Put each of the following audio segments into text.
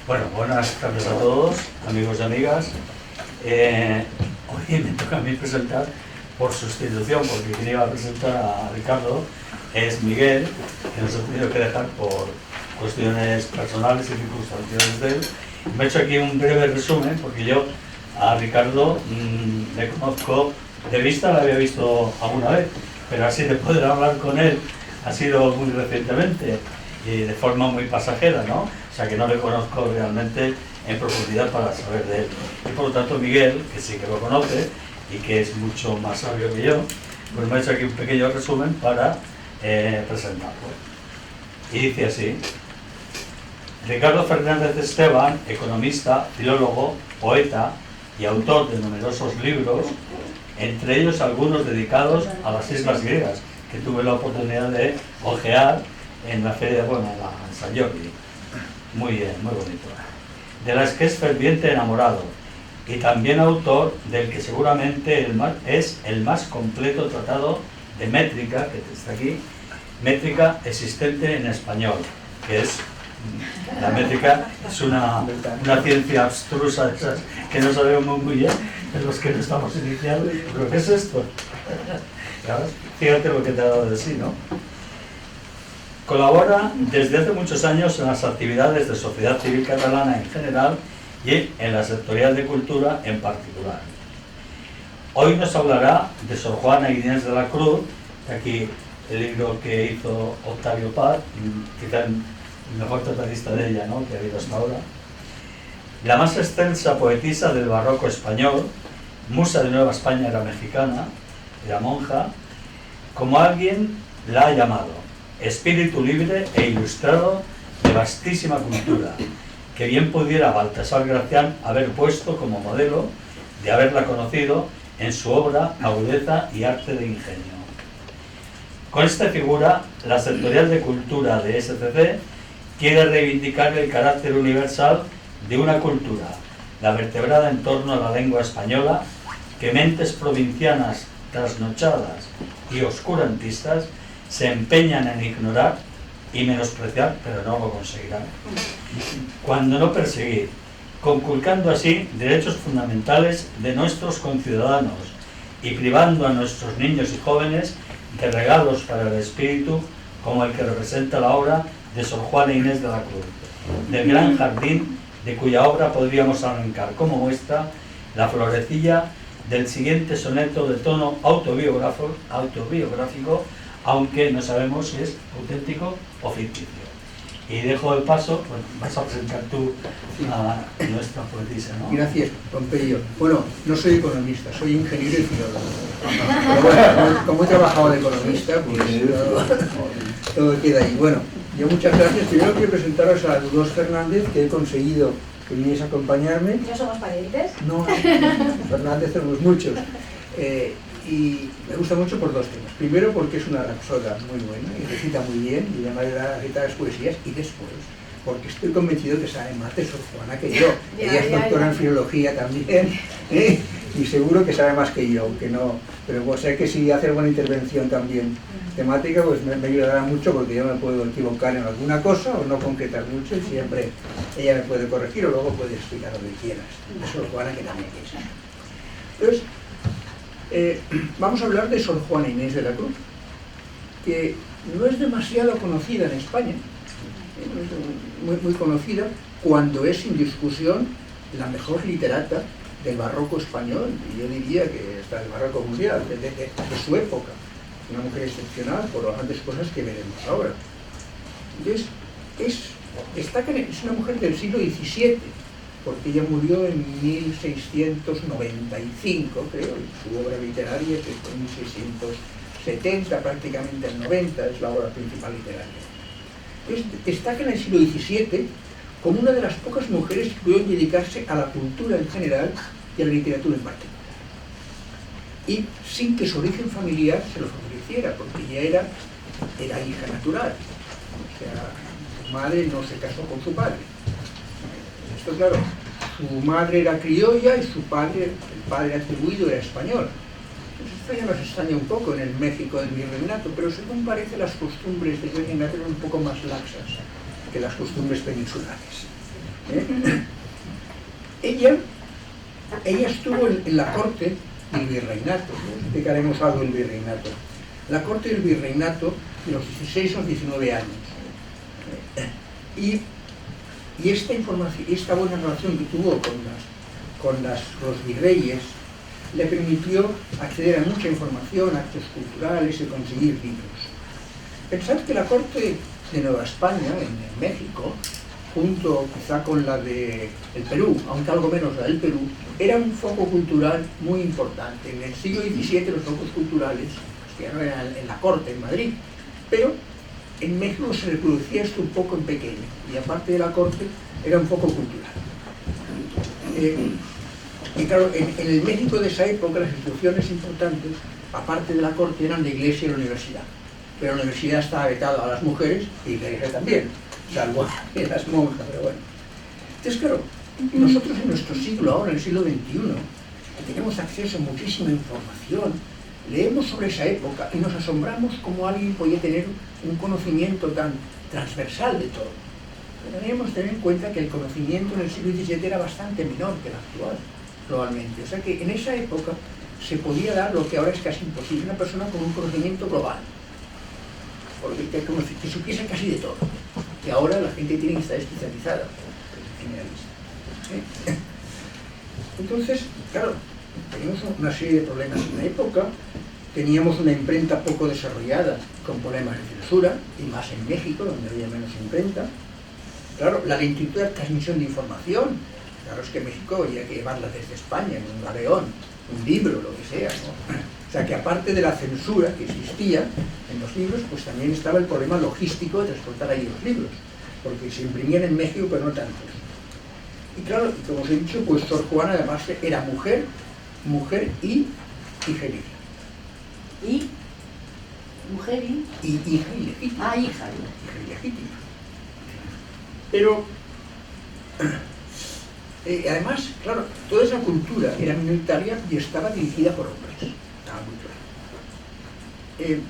Bueno, buenas tardes a todos, amigos y amigas. Hoy me toca a mí presentar por sustitución, porque quien iba a presentar a Ricardo es Miguel, que nos ha tenido que dejar por cuestiones personales y circunstanciales de él. Me he hecho aquí un breve resumen, porque yo a Ricardo le conozco de vista, lo había visto alguna vez, pero así de poder hablar con él ha sido muy recientemente y de forma muy pasajera, ¿no? O sea que no le conozco realmente en profundidad para saber de él. Y por lo tanto Miguel, que sí que lo conoce y que es mucho más sabio que yo, pues me ha hecho aquí un pequeño resumen para presentarlo. Y dice así: Ricardo Fernández Esteban, economista, filólogo, poeta y autor de numerosos libros, entre ellos algunos dedicados a las islas griegas, que tuve la oportunidad de ojear en la feria, bueno, en San Jordi. Muy bien, muy bonito. De las que es ferviente enamorado, y también autor del que seguramente es el más completo tratado de métrica, que está aquí, métrica existente en español, que es la métrica, es una ciencia abstrusa de esas que no sabemos muy bien, en los que no estamos iniciando. ¿Pero qué es esto? Fíjate lo que te ha dado de sí, ¿no? Colabora desde hace muchos años en las actividades de Sociedad Civil Catalana en general y en la sectorial de cultura en particular. Hoy nos hablará de Sor Juana Inés de la Cruz, aquí el libro que hizo Octavio Paz, quizá el mejor tratadista de ella, ¿no?, que ha habido hasta ahora. La más extensa poetisa del barroco español, musa de Nueva España, era mexicana, era monja, como alguien la ha llamado, espíritu libre e ilustrado de vastísima cultura, que bien pudiera Baltasar Gracián haber puesto como modelo de haberla conocido en su obra Agudeza y arte de ingenio. Con esta figura, la sectorial de cultura de SCC quiere reivindicar el carácter universal de una cultura, la vertebrada en torno a la lengua española, que mentes provincianas trasnochadas y oscurantistas se empeñan en ignorar y menospreciar, pero no lo conseguirán, cuando no perseguir, conculcando así derechos fundamentales de nuestros conciudadanos y privando a nuestros niños y jóvenes de regalos para el espíritu como el que representa la obra de Sor Juana Inés de la Cruz, del gran jardín de cuya obra podríamos arrancar como muestra la florecilla del siguiente soneto de tono autobiográfico, aunque no sabemos si es auténtico o ficticio. Y dejo el paso, bueno, vas a presentar tú a nuestra poetisa, ¿no? Gracias, Pompeyo. Bueno, no soy economista, soy ingeniero y filólogo. Pero bueno, como he trabajado de economista, pues todo queda ahí. Bueno, yo muchas gracias. Primero quiero presentaros a Dolores Fernández, que he conseguido que viniese a acompañarme. ¿No somos parientes? No, Fernández somos muchos. Y me gusta mucho por dos temas. Primero porque es una rapsoda muy buena y recita muy bien, y además recita las poesías, y después porque estoy convencido que sabe más de Sor Juana que yo. Ella es doctora en filología también, y seguro que sabe más que yo, aunque no, pero pues, sé que si hace alguna intervención también temática, pues me ayudará mucho, porque yo me puedo equivocar en alguna cosa o no concretar mucho, y siempre ella me puede corregir o luego puede explicar lo que quieras. De Sor Juana, que también es. Entonces, vamos a hablar de Sor Juana Inés de la Cruz, que no es demasiado conocida en España, no es muy conocida, cuando es sin discusión la mejor literata del barroco español, y yo diría que hasta del barroco mundial, de su época. Una mujer excepcional por las grandes cosas que veremos ahora. Entonces, es una mujer del siglo XVII, porque ella murió en 1695, creo, y su obra literaria, que fue en 1670, prácticamente el 90, es la obra principal literaria. Destaca en el siglo XVII como una de las pocas mujeres que pudieron dedicarse a la cultura en general y a la literatura en particular. Y sin que su origen familiar se lo favoreciera, porque ella era hija natural. O sea, su madre no se casó con su padre. Esto, claro, su madre era criolla y el padre atribuido era español. Entonces, esto ya nos extraña un poco en el México del Virreinato, pero según parece las costumbres del Virreinato eran un poco más laxas que las costumbres peninsulares. Ella estuvo en la corte del virreinato, explicaremos algo del virreinato. La corte del virreinato de los 16 o 19 años. Y esta información, esta buena relación que tuvo con los virreyes le permitió acceder a mucha información, actos culturales y conseguir libros. Pensad que la corte de Nueva España, en México, junto quizá con la del Perú, aunque algo menos la del Perú, era un foco cultural muy importante. En el siglo XVII los focos culturales ya no eran en la corte, en Madrid, pero en México se reproducía esto un poco en pequeño, y aparte de la corte era un foco cultural. Y claro, en el México de esa época las instituciones importantes, aparte de la corte, eran la iglesia y la universidad. Pero la universidad estaba vetada a las mujeres y la iglesia también, salvo a las monjas, pero bueno. Entonces, claro, nosotros en nuestro siglo, ahora en el siglo XXI, tenemos acceso a muchísima información, leemos sobre esa época y nos asombramos cómo alguien podía tener un conocimiento tan transversal de todo. Pero teníamos que tener en cuenta que el conocimiento en el siglo XVII era bastante menor que el actual, probablemente. O sea que en esa época se podía dar lo que ahora es casi imposible, una persona con un conocimiento global, que supiese casi de todo, que ahora la gente tiene que estar especializada, generalista. Entonces, claro, teníamos una serie de problemas en la época, teníamos una imprenta poco desarrollada, con problemas de censura, y más en México, donde había menos imprenta. Claro, la lentitud de transmisión de información, claro, es que en México había que llevarla desde España, en un galeón, un libro, lo que sea, ¿no? O sea que aparte de la censura que existía en los libros, pues también estaba el problema logístico de transportar ahí los libros, porque se imprimían en México, pero no tantos. Y claro, como os he dicho, pues Sor Juana además era mujer y hija ilegítima. ¿Y? ¿Mujer y? Hija ilegítima. Ah, hija. Hija ilegítima. Pero, además, claro, toda esa cultura era minoritaria y estaba dirigida por hombres. Estaba muy claro.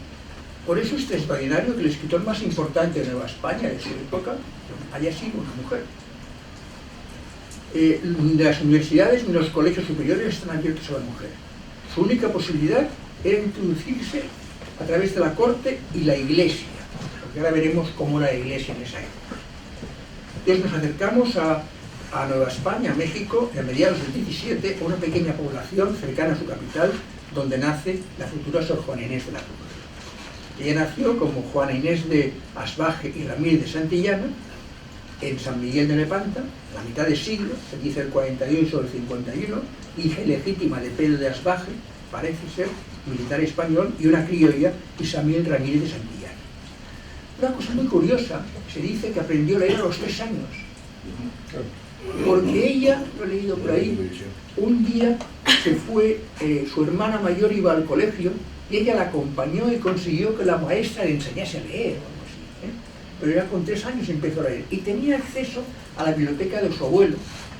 Por eso es extraordinario que el escritor más importante de Nueva España de su época haya sido una mujer. Las universidades ni los colegios superiores están abiertos a la mujer. Su única posibilidad era introducirse a través de la corte y la iglesia, porque ahora veremos cómo era la iglesia en esa época. Entonces nos acercamos a Nueva España, a México, a mediados del 17, una pequeña población cercana a su capital, donde nace la futura Sor Juana Inés de la Cruz. Ella nació como Juana Inés de Asbaje y Ramírez de Santillana, en San Miguel de Lepanta, a la mitad de siglo, se dice el 48 o el 51, hija ilegítima de Pedro de Asbaje, parece ser, militar español, y una criolla, Isabel Ramírez de Santillana. Una cosa muy curiosa, se dice que aprendió a leer a los 3 años, porque ella, lo he leído por ahí, un día se fue, su hermana mayor iba al colegio, y ella la acompañó y consiguió que la maestra le enseñase a leer. Pero ya con 3 años empezó a leer y tenía acceso a la biblioteca de su abuelo,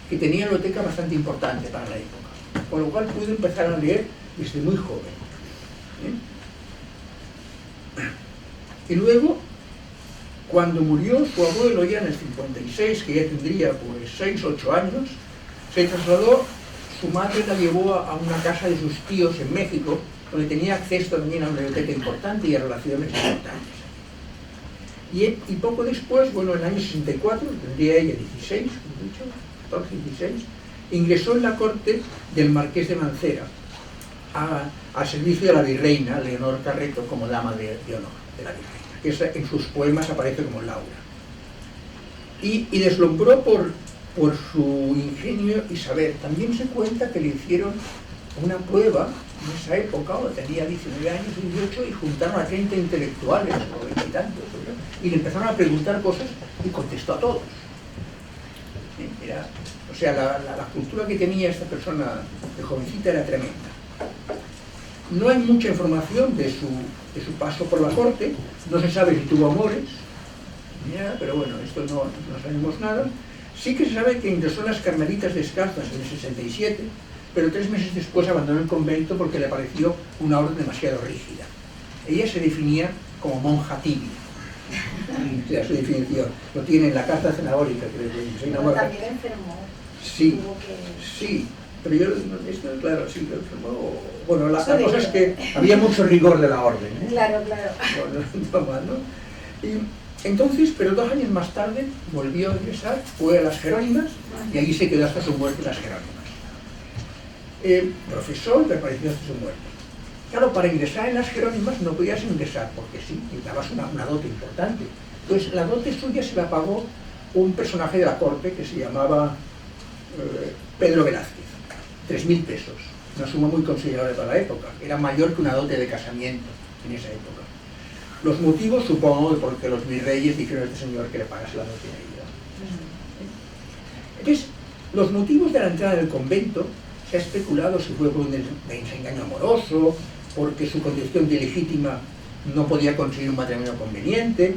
que tenía una biblioteca bastante importante para la época, con lo cual pudo empezar a leer desde muy joven. Y luego, cuando murió su abuelo ya en el 56, que ya tendría pues 6 o 8 años, se trasladó, su madre la llevó a una casa de sus tíos en México, donde tenía acceso también a una biblioteca importante y a relaciones importantes. Y poco después, bueno, en el año 64, tendría ella 16, como he dicho, 14, 16, ingresó en la corte del Marqués de Mancera, al servicio de la virreina Leonor Carreto como dama de honor de la virreina, que en sus poemas aparece como Laura. Y deslumbró por su ingenio y saber. También se cuenta que le hicieron una prueba en esa época, o tenía 19 años, 18, y juntaron a 30 intelectuales, o 20 y tantos, y le empezaron a preguntar cosas y contestó a todos. O sea, la cultura que tenía esta persona de jovencita era tremenda. No hay mucha información de su paso por la corte, no se sabe si tuvo amores, pero bueno, esto no sabemos nada. Sí que se sabe que ingresó en las Carmelitas Descalzas en el 67, pero 3 meses después abandonó el convento porque le pareció una orden demasiado rígida. Ella se definía como monja tibia, O sea, su definición. Lo tiene en la carta cenagórica, creo que soy una Pero morra. también enfermó. Sí, Tuvo que... sí. Pero yo, esto claro, sí, lo enfermó. Bueno, la Eso cosa es digo. que había mucho rigor de la orden, ¿eh? Claro, claro. Bueno, no mal, ¿no? Y entonces, pero 2 años más tarde, volvió a ingresar, fue a las Jerónimas y allí se quedó hasta su muerte en las Jerónimas. Profesor y permaneció hasta su muerte. Claro, para ingresar en las Jerónimas no podías ingresar porque sí, necesitabas una dote importante. Entonces, la dote suya se la pagó un personaje de la corte que se llamaba Pedro Velázquez. 3.000 pesos, una suma muy considerable para la época. Era mayor que una dote de casamiento en esa época. Los motivos, supongo, de por qué los virreyes dijeron a este señor que le pagase la dote a ella. Entonces, los motivos de la entrada del convento, se ha especulado si fue por un desengaño amoroso, porque su condición de ilegítima no podía conseguir un matrimonio conveniente,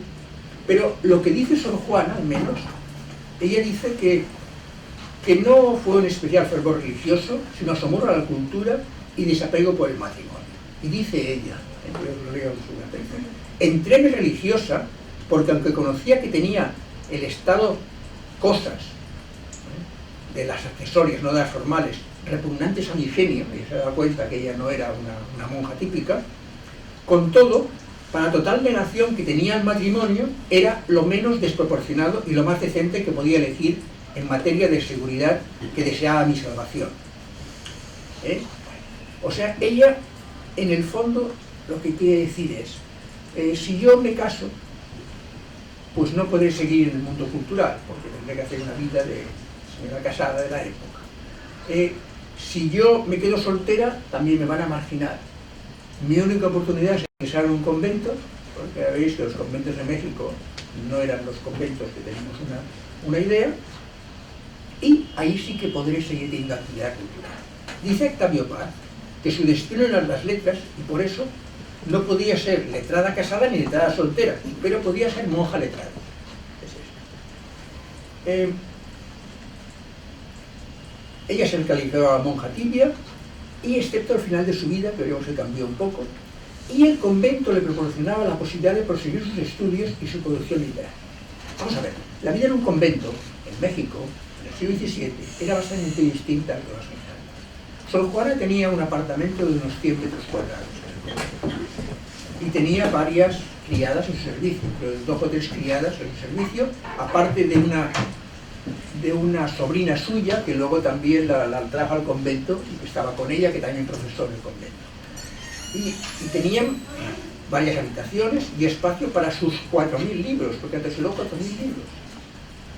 pero lo que dice Sor Juana, al menos, ella dice que no fue un especial fervor religioso, sino asomor a la cultura y desapego por el matrimonio. Y dice ella, entréme religiosa, porque aunque conocía que tenía el estado cosas de las accesorias, no de las formales, repugnantes a mi genio, y se da cuenta que ella no era una monja típica, con todo, para la total negación que tenía el matrimonio, era lo menos desproporcionado y lo más decente que podía elegir en materia de seguridad que deseaba mi salvación. O sea, ella, en el fondo, lo que quiere decir es, si yo me caso, pues no podré seguir en el mundo cultural, porque tendré que hacer una vida de señora casada de la época. Si yo me quedo soltera, también me van a marginar. Mi única oportunidad es ingresar en un convento, porque ya veis que los conventos de México no eran los conventos que tenemos una idea, y ahí sí que podré seguir teniendo actividad cultural. Dice Octavio Paz que su destino eran las letras y por eso no podía ser letrada casada ni letrada soltera, pero podía ser monja letrada. Es esto. Ella se calificaba monja tibia y excepto al final de su vida, que luego se cambió un poco, y el convento le proporcionaba la posibilidad de proseguir sus estudios y su producción literaria. Vamos a ver, la vida en un convento en México en el siglo XVII era bastante distinta a lo que las mexicanas. Sor Juana tenía un apartamento de unos 100 metros cuadrados y tenía varias criadas en su servicio, pero 2 o 3 criadas en su servicio, aparte de una sobrina suya que luego también la trajo al convento y que estaba con ella, que también profesó en el convento. Y tenían varias habitaciones y espacio para sus 4.000 libros, porque antes luego 4.000 libros,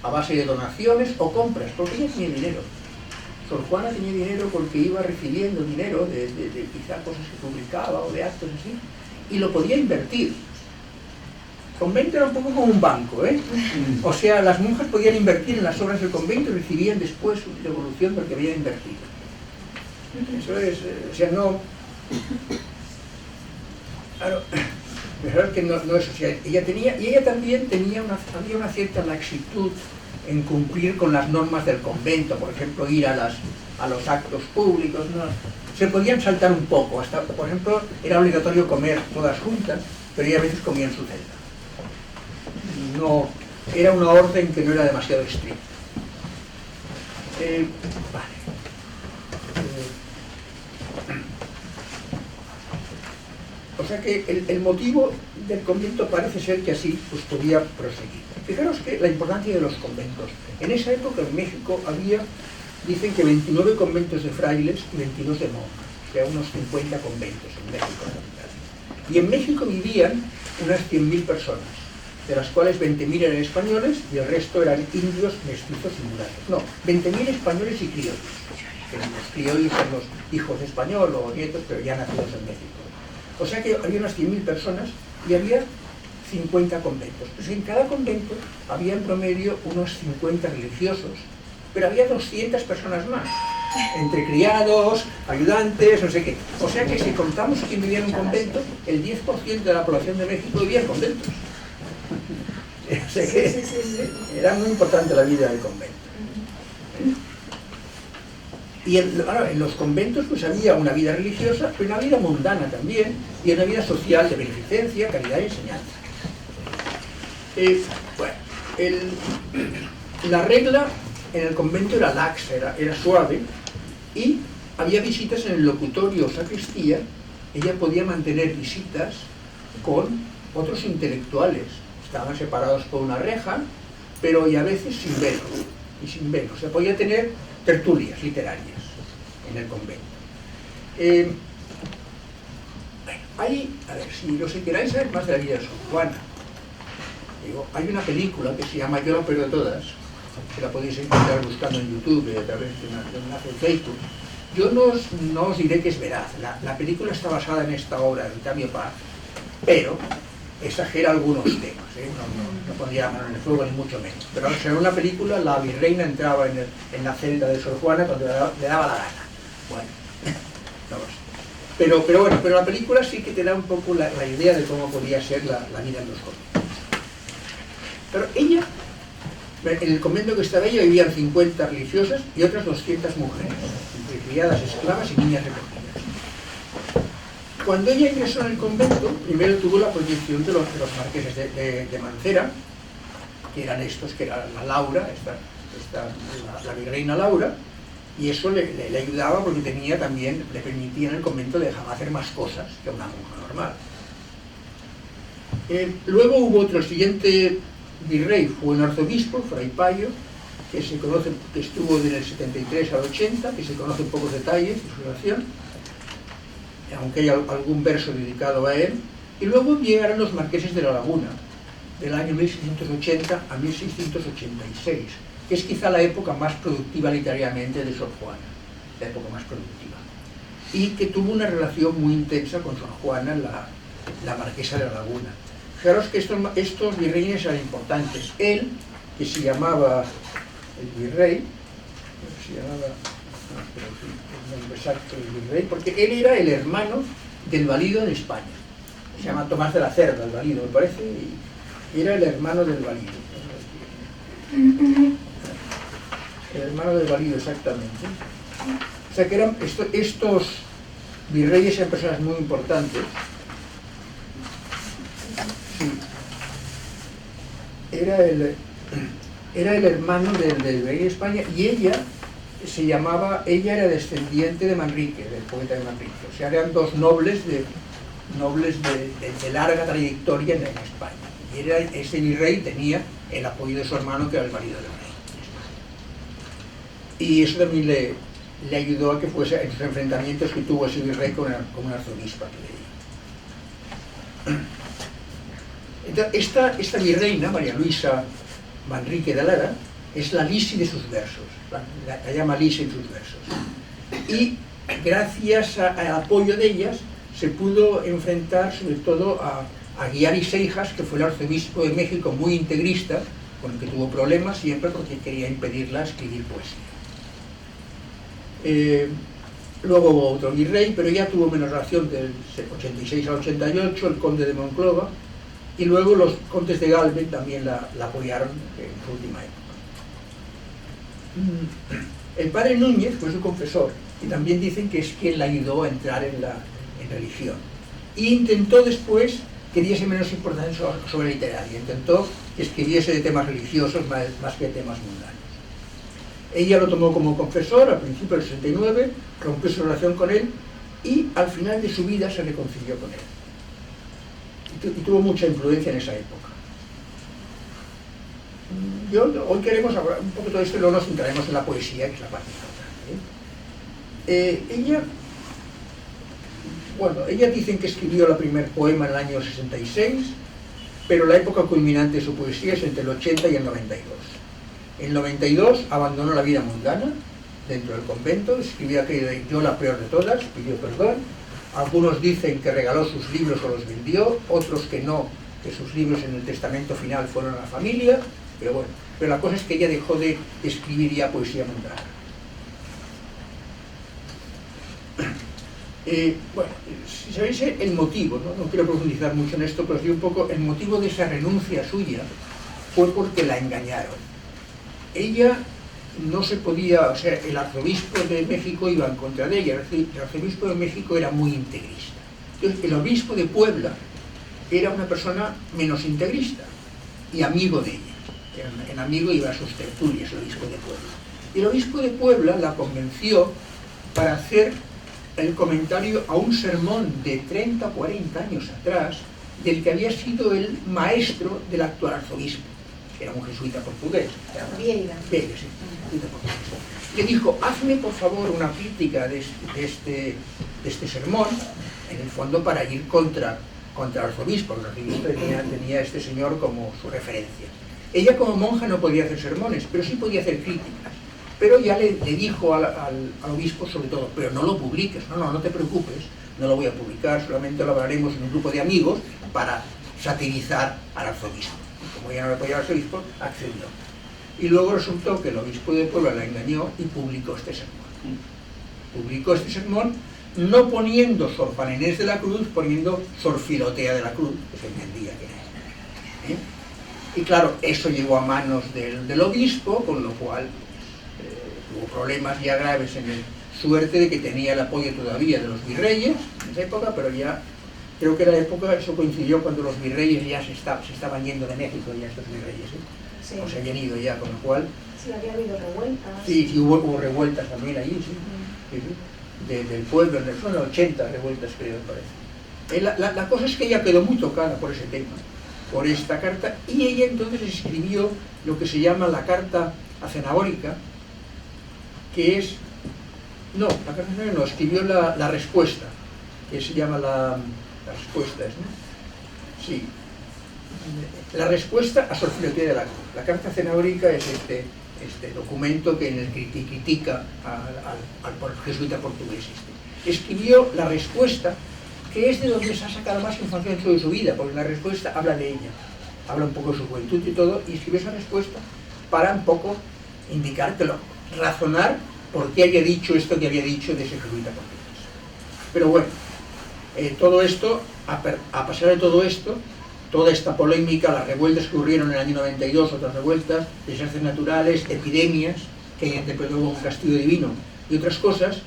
a base de donaciones o compras, porque ella tenía dinero. Sor Juana tenía dinero porque iba recibiendo dinero de quizá cosas que publicaba o de actos así, y lo podía invertir. El convento era un poco como un banco, ¿eh? O sea, las monjas podían invertir en las obras del convento y recibían después su devolución porque habían invertido. Eso es, o sea, no... Claro, mejor que no es, o sea, ella tenía, y ella también había una cierta laxitud en cumplir con las normas del convento, por ejemplo, ir a los actos públicos, ¿no? Se podían saltar un poco, hasta, por ejemplo, era obligatorio comer todas juntas, pero ella a veces comía en su celda. No, era una orden que no era demasiado estricta. Vale. O sea que el motivo del convento parece ser que así pues podía proseguir. Fijaros que la importancia de los conventos. En esa época en México había, dicen que 29 conventos de frailes y 22 de monjas, o sea, unos 50 conventos en México. Y en México vivían unas 100.000 personas, de las cuales 20.000 eran españoles y el resto eran indios, mestizos y mulatos. No, 20.000 españoles y criollos. Los criollos son los hijos de español o nietos, pero ya nacidos en México. O sea que había unas 100.000 personas y había 50 conventos. Pues en cada convento había en promedio unos 50 religiosos, pero había 200 personas más, entre criados, ayudantes, no sé qué. O sea que si contamos quién vivía en un convento, el 10% de la población de México vivía en conventos. O sea que era muy importante la vida del convento. Y en los conventos pues había una vida religiosa, pero una vida mundana también, y una vida social de beneficencia, caridad y enseñanza. Bueno, la regla en el convento era laxa, era suave, y había visitas en el locutorio o sacristía. Ella podía mantener visitas con otros intelectuales. Estaban separados por una reja, pero y a veces sin velo, y sin velo. Se podía tener tertulias literarias en el convento. Hay, a ver, si lo que queráis saber más de la vida de Sor Juana, digo, hay una película que se llama Yo la peor de todas, que la podéis encontrar buscando en YouTube a través de un enlace de Facebook. Yo no os diré que es veraz. La película está basada en esta obra de Octavio Paz, pero exagera algunos temas, no pondría la mano en el fuego ni mucho menos. Pero al ser una película, la virreina entraba en la celda de Sor Juana cuando le daba la gana. Bueno, no lo sé. Pero la película sí que te da un poco la idea de cómo podía ser la vida en los conventos. Pero ella, en el convento que estaba ella, vivían 50 religiosas y otras 200 mujeres, entre criadas, esclavas y niñas recogidas. Cuando ella ingresó en el convento, primero tuvo la protección de los marqueses de Mancera, que eran estos, que era la Laura, la virreina Laura, y eso le ayudaba porque tenía también, le permitía en el convento dejar hacer más cosas que una monja normal. Luego hubo otro, el siguiente virrey fue un arzobispo, Fray Payo, que se conoce, que estuvo del 73 al 80, que se conocen pocos detalles de su relación, aunque hay algún verso dedicado a él. Y luego llegaron los marqueses de la Laguna, del año 1680 a 1686, que es quizá la época más productiva literariamente de Sor Juana, la época más productiva, y que tuvo una relación muy intensa con Sor Juana, la marquesa de la Laguna. Fijaros que estos virreyes eran importantes. Él, que se llamaba el virrey, el nombre exacto del virrey, porque él era el hermano del valido en España. Se llama Tomás de la Cerda, el valido, me parece, y era el hermano del valido. El hermano del valido, exactamente. O sea que eran estos virreyes eran personas muy importantes. Sí. Era el hermano del rey de España, y ella era descendiente de Manrique, del poeta de Manrique. O sea, eran dos nobles de larga trayectoria en España. Y ese virrey tenía el apoyo de su hermano, que era el marido del rey. Y eso también le ayudó a que fuese en sus enfrentamientos que tuvo ese virrey con una arzobispa que leía. Entonces, esta virreina, María Luisa Manrique de Lara, es la Lisi de sus versos, la llama Lisi en sus versos. Y gracias al apoyo de ellas se pudo enfrentar sobre todo a Aguiar y Seijas, que fue el arzobispo de México muy integrista, con el que tuvo problemas siempre porque quería impedirla escribir poesía. Luego hubo otro virrey, pero ya tuvo menos relación, del 86 al 88, el conde de Monclova, y luego los condes de Galve también la apoyaron en su última época. El padre Núñez fue su confesor, y también dicen que es quien la ayudó a entrar en religión. E intentó después que diese menos importancia sobre literaria, intentó que escribiese de temas religiosos más que de temas mundanos. Ella lo tomó como confesor al principio del 69, rompió su relación con él y al final de su vida se reconcilió con él. Y tuvo mucha influencia en esa época. Hoy queremos hablar un poco de todo esto y luego nos centraremos en la poesía, que es la parte importante. Ella dicen que escribió el primer poema en el año 66, pero la época culminante de su poesía es entre el 80 y el 92. En el 92 abandonó la vida mundana dentro del convento, escribió aquello de Yo la peor de todas, pidió perdón. Algunos dicen que regaló sus libros o los vendió, otros que no, que sus libros en el testamento final fueron a la familia, pero la cosa es que ella dejó de escribir ya poesía mundana. Si sabéis el motivo, no quiero profundizar mucho en esto, pero sí un poco, el motivo de esa renuncia suya fue porque la engañaron. Ella no se podía, o sea, el arzobispo de México iba en contra de ella, el arzobispo de México era muy integrista. Entonces, el obispo de Puebla era una persona menos integrista. y amigo de ella. En amigo iba a sus tertulias, el obispo de Puebla. Y el obispo de Puebla la convenció para hacer el comentario a un sermón de 30 o 40 años atrás del que había sido el maestro del actual arzobispo. Era un jesuita portugués. Vieira. Vieira, sí, jesuita portugués. Le dijo, hazme por favor una crítica de este sermón, en el fondo para ir contra el arzobispo. El arzobispo tenía a este señor como su referencia. Ella como monja no podía hacer sermones, pero sí podía hacer críticas. Pero ya le dijo al obispo sobre todo, pero no lo publiques, no te preocupes, no lo voy a publicar, solamente lo hablaremos en un grupo de amigos para satirizar al arzobispo. Y como ya no le apoyaba al arzobispo, accedió. Y luego resultó que el obispo de Puebla la engañó y publicó este sermón. Publicó este sermón no poniendo Sor Juana Inés de la Cruz, poniendo Sor Filotea de la Cruz, que se entendía que era. Y claro, eso llegó a manos del obispo, con lo cual hubo problemas ya graves en el suerte de que tenía el apoyo todavía de los virreyes en esa época, pero ya creo que la época, eso coincidió cuando los virreyes ya se estaban yendo de México, ya estos virreyes, Sí. o se habían ido ya, con lo cual... Sí, había habido revueltas. Sí, hubo revueltas también allí, sí. Del pueblo, son 80 revueltas creo, me parece. La cosa es que ella quedó muy tocada por ese tema, por esta carta, y ella entonces escribió lo que se llama la carta acenagórica, que es... No, la carta acenagórica no, escribió la respuesta, que se llama la respuesta, ¿no? Sí. La respuesta a Sor Filotea de la Cruz. La carta acenagórica es este documento que en el que critica al jesuita portugués. Escribió la respuesta, que es de donde se ha sacado más información sobre su vida, porque la respuesta habla de ella, habla un poco de su juventud y todo, y escribió esa respuesta para un poco indicártelo, razonar por qué había dicho esto que había dicho de ese jesuita portugués. Pero bueno, todo esto, a pesar de todo esto, toda esta polémica, las revueltas que ocurrieron en el año 92, otras revueltas, desastres naturales, epidemias, que ella interpretó como un castigo divino y otras cosas,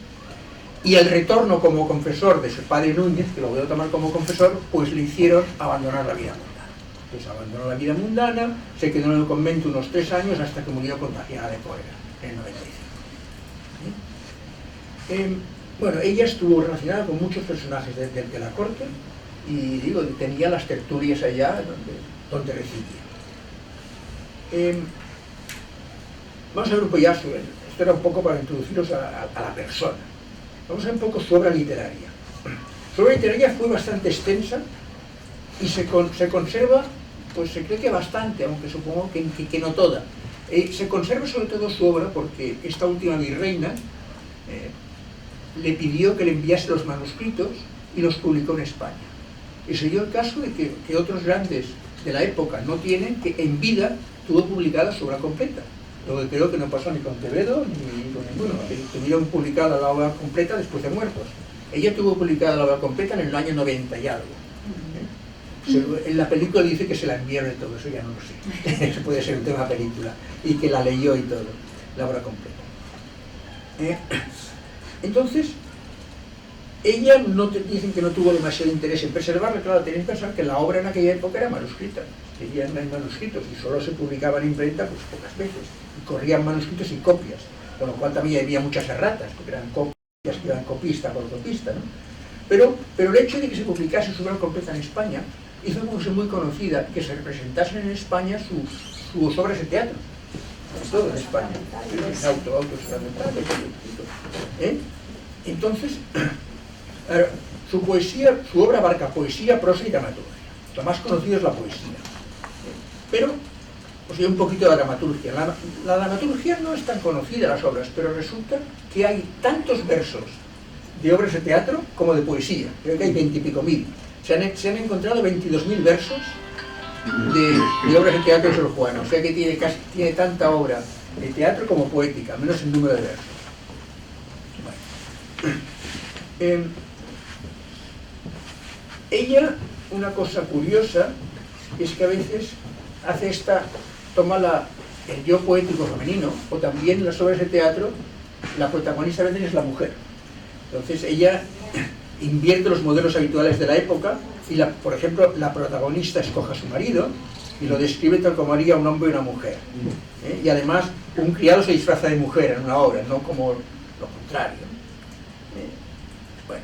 y el retorno como confesor de su padre Núñez, que lo voy a tomar como confesor, pues le hicieron abandonar la vida mundana. Pues abandonó la vida mundana, se quedó en el convento unos 3 años hasta que murió contagiada de cólera en el 95. Bueno, ella estuvo relacionada con muchos personajes de la corte, y digo, tenía las tertulias allá donde residía. Vamos a ver un poco ya, esto era un poco para introduciros a la persona. Vamos a ver un poco su obra literaria. Su obra literaria fue bastante extensa y se conserva, pues se cree que bastante, aunque supongo que no toda. Se conserva sobre todo su obra porque esta última virreina le pidió que le enviase los manuscritos y los publicó en España. Y se dio el caso de que otros grandes de la época no tienen, que en vida tuvo publicada su obra completa. Lo que creo que no pasó ni con Quevedo ni con ninguno, que tuvieron publicada la obra completa después de muertos. Ella tuvo publicada la obra completa en el año 90 y algo. En la película dice que se la enviaron y todo, eso ya no lo sé. Eso puede ser un tema película. Y que la leyó y todo, la obra completa. Entonces, ella dicen que no tuvo demasiado interés en preservarla. Claro, tenéis que pensar que la obra en aquella época era manuscrita, seguían en manuscritos y solo se publicaba en imprenta pues pocas veces, y corrían manuscritos y copias, con lo cual también había muchas erratas, porque eran copias que iban copista por copista, ¿no? Pero el hecho de que se publicase su obra completa en España hizo como que sea muy conocida, que se representasen en España sus obras de teatro, todo en España, Entonces, su poesía, su obra abarca poesía, prosa y dramaturgia. Lo más conocido es la poesía. Pero, pues hay un poquito de dramaturgia. La dramaturgia no es tan conocida, las obras, pero resulta que hay tantos versos de obras de teatro como de poesía. Creo que hay 20 y pico mil. Se han encontrado 22.000 versos de obras de teatro de Sor Juana. O sea que tiene tanta obra de teatro como poética, menos el número de versos. Bueno. Ella, una cosa curiosa, es que a veces toma el yo poético femenino, o también en las obras de teatro, la protagonista a veces es la mujer. Entonces ella invierte los modelos habituales de la época, y por ejemplo, la protagonista escoge a su marido, y lo describe tal como haría un hombre y una mujer. Y además, un criado se disfraza de mujer en una obra, no como lo contrario. Bueno,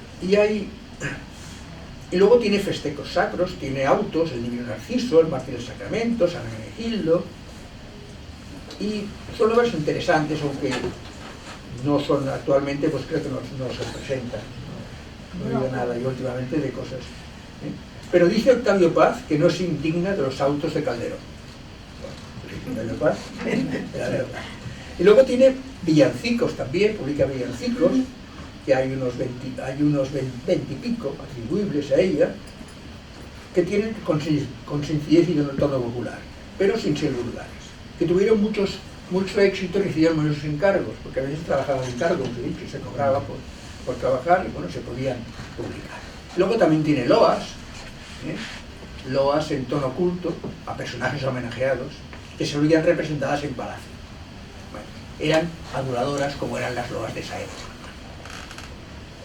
y luego tiene festejos sacros, tiene autos, el Divino Narciso, el Mártir del Sacramento, San Hermenegildo, y son obras interesantes, aunque no son actualmente, pues creo que no se presentan. No he oído nada yo últimamente de cosas. Pero dice Octavio Paz que no es indigna de los autos de Calderón. Bueno, Octavio Paz, la verdad. Y luego tiene villancicos también, publica villancicos, que hay unos 20 y pico atribuibles a ella, que tienen con sencillez y de un tono popular, pero sin ser vulgares, que tuvieron mucho éxito y recibieron muchos encargos, porque a veces trabajaban en encargos, y se cobraba por trabajar y bueno, se podían publicar. Luego también tiene loas, loas en tono culto a personajes homenajeados, que se veían representadas en palacio. Bueno, eran adoradoras como eran las loas de esa época.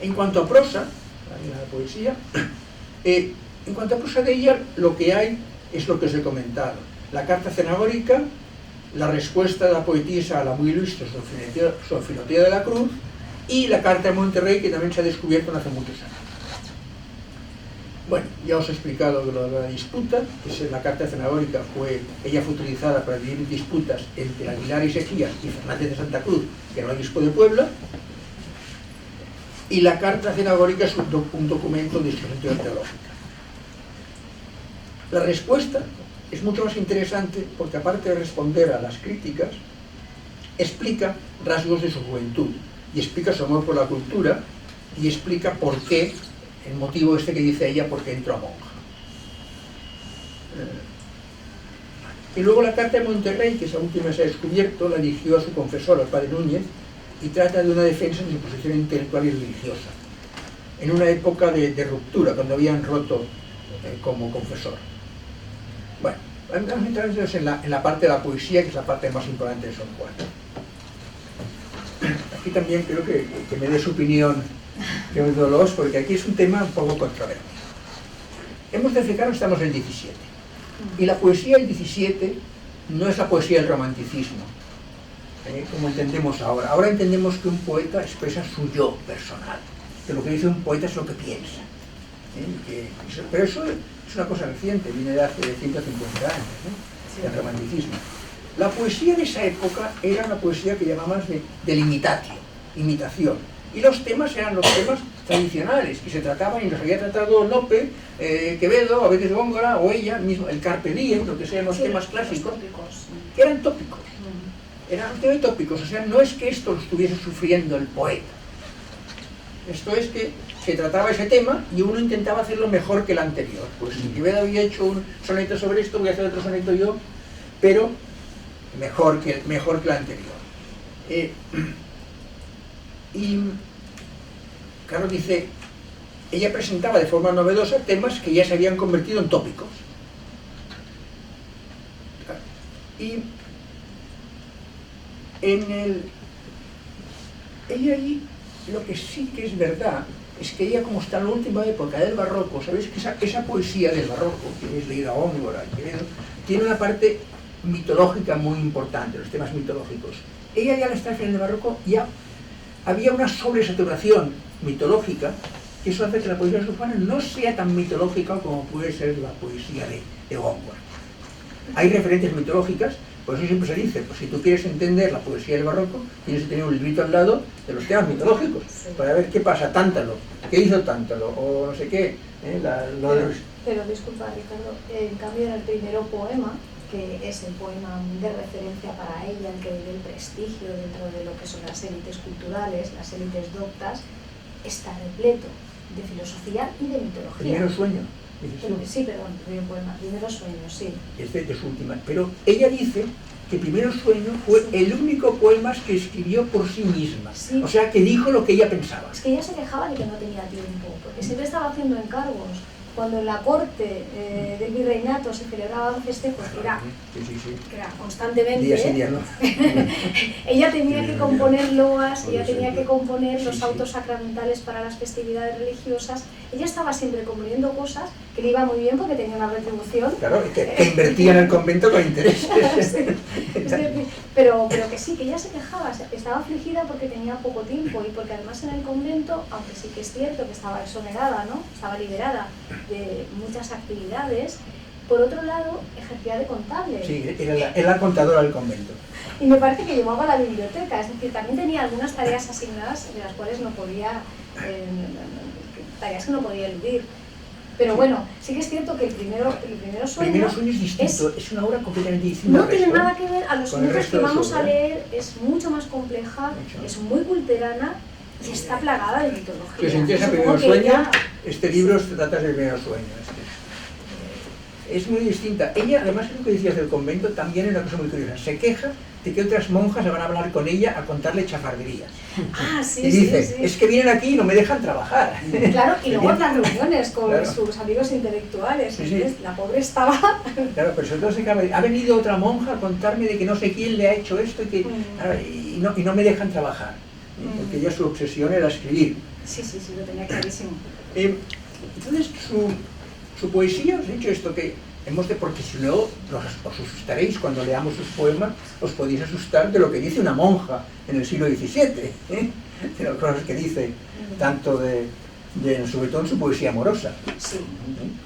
En cuanto a prosa, la poesía, en cuanto a prosa de ella, lo que hay es lo que os he comentado. La carta cenagórica, la respuesta de la poetisa a la muy ilustre Sofilotía de la Cruz, y la carta de Monterrey, que también se ha descubierto hace muchos años. Bueno, ya os he explicado lo de la disputa, que la carta cenagórica ella fue utilizada para dirimir disputas entre Aguilar y Sequías y Fernández de Santa Cruz, que era el obispo de Puebla, y la carta cenagórica es un documento de discusión teológica. La respuesta es mucho más interesante porque, aparte de responder a las críticas, explica rasgos de su juventud y explica su amor por la cultura y explica por qué, el motivo que dice ella, por qué entró a monja. Y luego la carta de Monterrey, que esa última se ha descubierto, la dirigió a su confesor, al padre Núñez, y trata de una defensa de su posición intelectual y religiosa, en una época de ruptura, cuando habían roto como confesor. Bueno, vamos a entrar entonces en la parte de la poesía, que es la parte más importante de Sor Juana. Aquí también creo que me dé su opinión, Dolores, porque aquí es un tema un poco controvertido. Hemos de fijarnos, estamos en el 17, y la poesía del 17 no es la poesía del romanticismo, como entendemos ahora. Ahora entendemos que un poeta expresa su yo personal, que lo que dice un poeta es lo que piensa. Pero eso es una cosa reciente, viene de hace 150 años, ¿no? El romanticismo. La poesía de esa época era una poesía que llamamos de imitatio, imitación. Y los temas eran los temas tradicionales, que se trataban, y los había tratado Lope, Quevedo, a veces Góngora, o ella mismo, el Carpe Diem, lo que sean los temas clásicos, que eran tópicos. Eran temas tópicos, o sea, no es que esto lo estuviese sufriendo el poeta. Esto es que se trataba ese tema y uno intentaba hacerlo mejor que el anterior. Pues si Quevedo había hecho un soneto sobre esto, voy a hacer otro soneto yo, pero mejor que el anterior. Y Carlos dice, ella presentaba de forma novedosa temas que ya se habían convertido en tópicos. Y ella ahí, lo que sí que es verdad, es que ella, como está en la última época del barroco, sabéis que esa poesía del barroco, que es leída a Góngora, tiene una parte mitológica muy importante, los temas mitológicos. Ella ya al estar en el barroco ya había una sobresaturación mitológica, que eso hace que la poesía de Sor Juana no sea tan mitológica como puede ser la poesía de Góngora. Hay referencias mitológicas, por eso siempre se dice, pues si tú quieres entender la poesía del barroco, tienes que tener un librito al lado de los temas mitológicos, para ver qué pasa, Tántalo, qué hizo Tántalo, o no sé qué. Pero disculpa, Ricardo, en cambio en el primero poema, que es el poema de referencia para ella, el que le dé el prestigio dentro de lo que son las élites culturales, las élites doctas, está repleto de filosofía y de mitología. Primero sueño. Sí, perdón, primer poema, Primero Sueño, sí. Es de su última. Pero ella dice que Primero Sueño fue el único poema que escribió por sí misma. Sí. O sea, que dijo lo que ella pensaba. Es que ella se quejaba de que no tenía tiempo, porque siempre estaba haciendo encargos. cuando en la corte del virreinato se celebraban festejos, que era constantemente, días y días, ¿no? ella tenía que componer loas, ella tenía que componer los autos sacramentales para las festividades religiosas. Ella estaba siempre componiendo cosas que le iba muy bien porque tenía una retribución. Claro, que invertía en el convento con interés. Sí, pero que sí, que ella se quejaba, estaba afligida porque tenía poco tiempo y porque además en el convento, aunque sí que es cierto que estaba exonerada, ¿no? Estaba liberada de muchas actividades, por otro lado ejercía de contable. Sí, era la contadora del convento. Y me parece que llevaba la biblioteca, es decir, también tenía algunas tareas asignadas de las cuales no podía, tareas que no podía eludir. Pero bueno, sí que es cierto que el primero sueño... Primero sueño es distinto, es una obra completamente distinta. No tiene nada que ver, a los libros que vamos a leer es mucho más compleja, es muy culterana y está plagada de mitología. Si os interesa el primer sueño, este libro se trata del primer sueño. Es muy distinta. Ella, además, es lo que decías del convento, también es una cosa muy curiosa. Se queja de que otras monjas van a hablar con ella a contarle chafarderías. Ah, sí, y dice, sí. es que vienen aquí y no me dejan trabajar. Claro, y luego las reuniones con sus amigos intelectuales. Sí. La pobre estaba... Claro, pero sobre todo se cabe, ha venido otra monja a contarme de que no sé quién le ha hecho esto y no me dejan trabajar. Porque ella su obsesión era escribir. Sí, lo tenía clarísimo. Entonces, su poesía, os he dicho esto que hemos de, porque si no os asustaréis cuando leamos sus poemas, os podéis asustar de lo que dice una monja en el siglo XVII, de las cosas que dice, tanto sobre todo en su poesía amorosa, sí.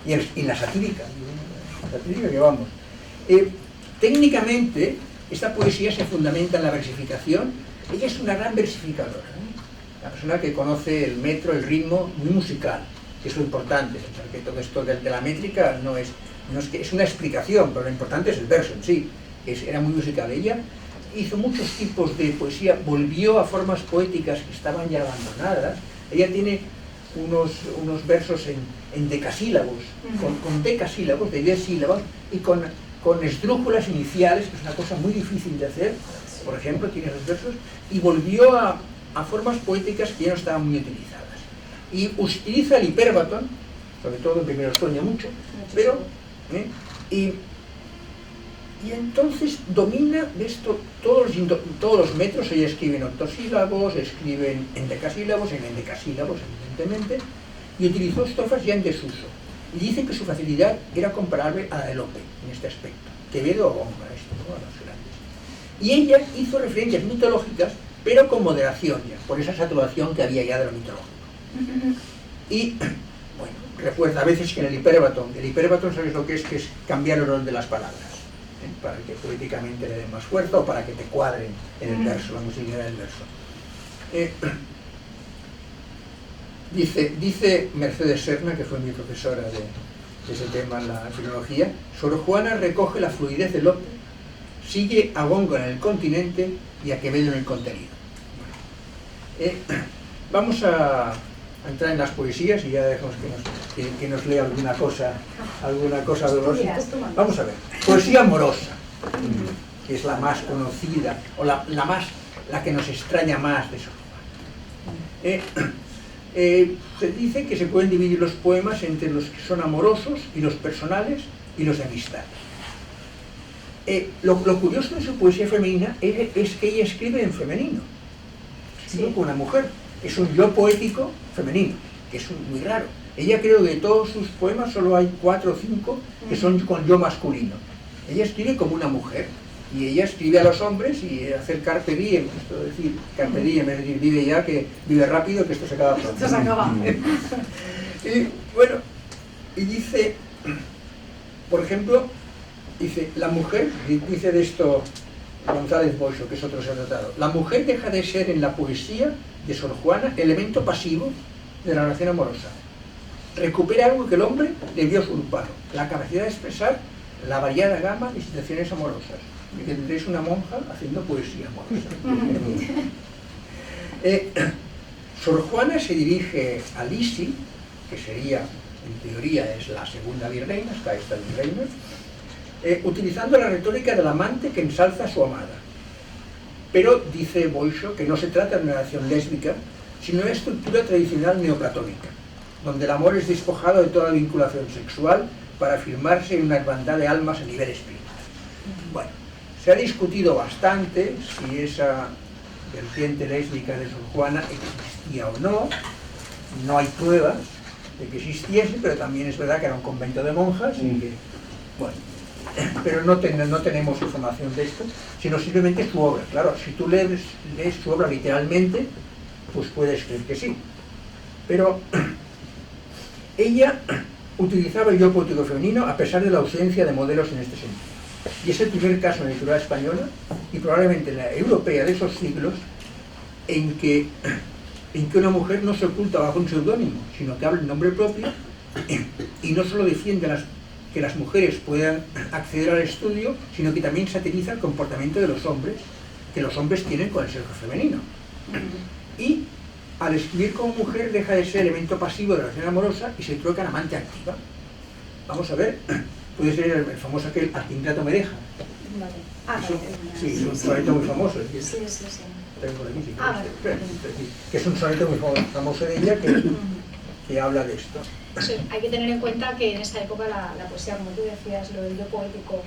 Y en la satírica que vamos. Técnicamente, esta poesía se fundamenta en la versificación. Ella es una gran versificadora, la persona que conoce el metro, el ritmo, muy musical, que es lo importante, porque todo esto de la métrica no es que es una explicación, pero lo importante es el verso en sí, era muy musical. Ella hizo muchos tipos de poesía, volvió a formas poéticas que estaban ya abandonadas. Ella tiene unos versos en decasílabos, con decasílabos, de 10 sílabas, y con esdrújulas iniciales, que es una cosa muy difícil de hacer. Por ejemplo, tiene esos versos, y volvió a formas poéticas que ya no estaban muy utilizadas. Y utiliza el hipérbaton, sobre todo en primeros sueños mucho, pero y entonces domina esto todos los metros. Ella escribe en octosílabos, escribe en decasílabos, en endecasílabos, evidentemente, y utilizó estrofas ya en desuso. Y dice que su facilidad era comparable a la de Lope en este aspecto. Quevedo o Góngora, a los grandes. Y ella hizo referencias mitológicas, pero con moderación ya, por esa saturación que había ya de lo mitológico. Y bueno, recuerda a veces que en el hipérbaton, ¿sabes lo que es? Que es cambiar el orden de las palabras, para que poéticamente le den más fuerza o para que te cuadren en el verso, la musicalidad del verso. Dice Mercedes Serna, que fue mi profesora de ese tema en la filología, Sor Juana recoge la fluidez de Lope, sigue a Góngora en el continente y a Quevedo en el contenido. Vamos a entrar en las poesías y ya dejamos que nos lea alguna cosa dolorosa. Vamos a ver, poesía amorosa, que es la más conocida, o la que nos extraña más de Sor Juana. Se dice que se pueden dividir los poemas entre los que son amorosos y los personales y los de amistad. Lo curioso de su poesía femenina es que ella escribe en femenino, escribe con una mujer, es un yo poético femenino, que es muy raro. Ella, creo que de todos sus poemas solo hay 4 o 5 que son con yo masculino. Ella escribe como una mujer, y ella escribe a los hombres y hace el carpe diem, esto es decir, carpe diem, es decir, vive ya, que vive rápido, que esto se acaba pronto. Esto se acaba. Y bueno, y dice, por ejemplo, dice, la mujer, dice de esto González Boixo, que es otro tratado, la mujer deja de ser en la poesía de Sor Juana elemento pasivo de la relación amorosa. Recupera algo que el hombre debió usurpar, la capacidad de expresar la variada gama de situaciones amorosas. Y tendréis una monja haciendo poesía amorosa. Sor Juana se dirige a Lisi, que sería, en teoría, es la segunda virreina, está esta virreina, utilizando la retórica del amante que ensalza a su amada. Pero dice Boixo que no se trata de una relación lésbica, sino de una estructura tradicional neoplatónica. donde el amor es despojado de toda vinculación sexual para afirmarse en una hermandad de almas a nivel espiritual. Bueno, se ha discutido bastante si esa vertiente lésbica de Sor Juana existía o no. No hay pruebas de que existiese, pero también es verdad que era un convento de monjas y que, bueno, pero no tenemos información de esto, sino simplemente su obra. Claro, si tú lees su obra literalmente, pues puedes creer que sí. Pero ella utilizaba el yo poético femenino a pesar de la ausencia de modelos en este sentido. Y es el primer caso en la literatura española y probablemente en la europea de esos siglos en que una mujer no se oculta bajo un seudónimo, sino que habla en nombre propio y no solo defiende que las mujeres puedan acceder al estudio, sino que también satiriza el comportamiento de los hombres, que los hombres tienen con el sexo femenino. Y al escribir como mujer deja de ser elemento pasivo de la relación amorosa y se troca en amante activa. Vamos a ver, puede ser el famoso aquel "a quien grato me deja". Vale. Ah, Sí, es un soneto muy famoso. Sí. Tengo aquí, sí, Vale. que es un soneto muy famoso de ella que habla de esto. Sí, hay que tener en cuenta que en esa época la poesía, como tú decías, lo del yo poético,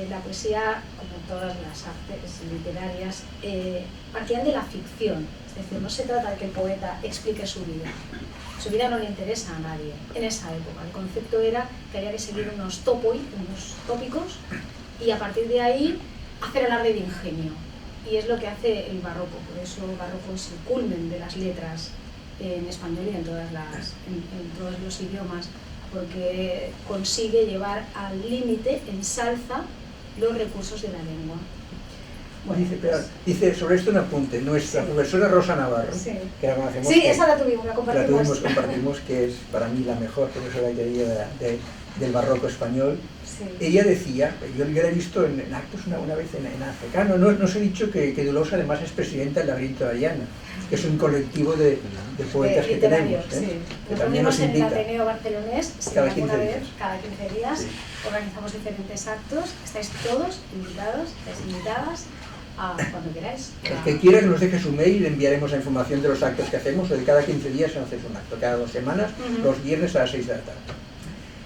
la poesía, como todas las artes literarias, partían de la ficción. Es decir, no se trata de que el poeta explique su vida. Su vida no le interesa a nadie en esa época. El concepto era que había que seguir unos tópicos y a partir de ahí hacer alarde de ingenio. Y es lo que hace el barroco. Por eso el barroco es el culmen de las letras en español y en todos los idiomas, porque consigue llevar al límite, ensalza los recursos de la lengua. Bueno, dice sobre esto un apunte. Nuestra profesora Rosa Navarro, que la conocemos, sí, esa la tuvimos, compartimos, que es para mí la mejor profesora del barroco español. Sí. Ella decía, yo la he visto en actos una vez en África, no os he dicho que Dolores además es presidenta del Laberinto de Ariana, que es un colectivo de poetas que tenemos, que también nos invita. En el Ateneo Barcelonés, cada 15 días, sí. Organizamos diferentes actos, estáis todos invitados, estáis invitadas a cuando queráis. El que quiera que nos deje su mail, le enviaremos la información de los actos que hacemos, o de cada 15 días se hace un acto, cada 2 semanas, los viernes a las 6 de la tarde.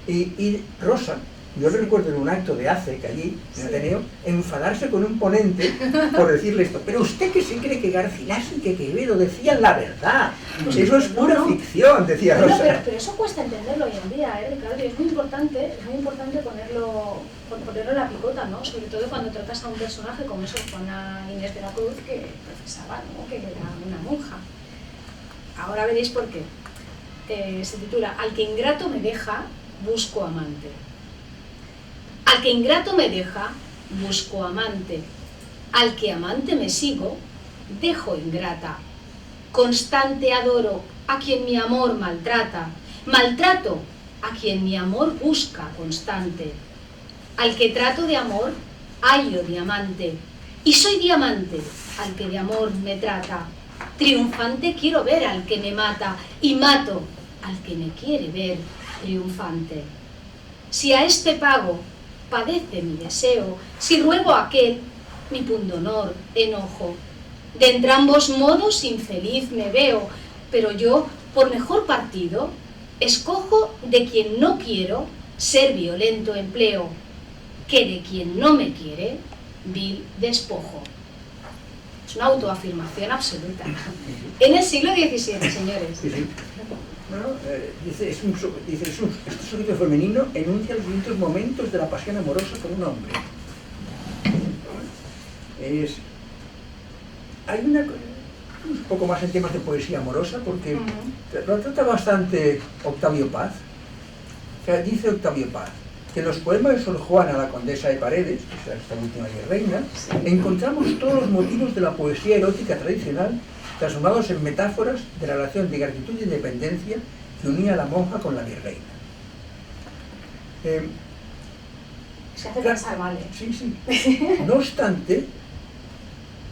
Y Rosa, yo le recuerdo en un acto de ACEC allí, en Ateneo, enfadarse con un ponente por decirle esto. Pero usted que se cree que Garcilaso y que Quevedo decían la verdad. Pues eso es pura ficción, decía Rosa. Pero eso cuesta entenderlo hoy en día, Ricardo, y es muy importante ponerlo en la picota, ¿no? Sobre todo cuando tratas a un personaje como Sor Juana Inés de la Cruz, que profesaba, ¿no?, que era una monja. Ahora veréis por qué. Se titula "Al que ingrato me deja, busco amante". Al que ingrato me deja, busco amante. Al que amante me sigo, dejo ingrata. Constante adoro a quien mi amor maltrata. Maltrato a quien mi amor busca constante. Al que trato de amor, hallo diamante. Y soy diamante al que de amor me trata. Triunfante quiero ver al que me mata. Y mato al que me quiere ver triunfante. Si a este pago padece mi deseo, si ruego a aquel, mi pundonor, enojo. De entrambos modos infeliz me veo, pero yo, por mejor partido, escojo de quien no quiero ser violento empleo, que de quien no me quiere, vil despojo. Es una autoafirmación absoluta. En el siglo XVII, señores. Sí. Bueno, dice, este soneto femenino enuncia los distintos momentos de la pasión amorosa con un hombre. Hay un poco más en temas de poesía amorosa, porque lo trata bastante Octavio Paz. O sea, dice Octavio Paz que en los poemas de Sor Juana, la condesa de Paredes, que es esta última virreina, encontramos todos los motivos de la poesía erótica tradicional transformados en metáforas de la relación de gratitud e independencia que unía a la monja con la virreina. Se hace pensar, vale. Sí. No obstante,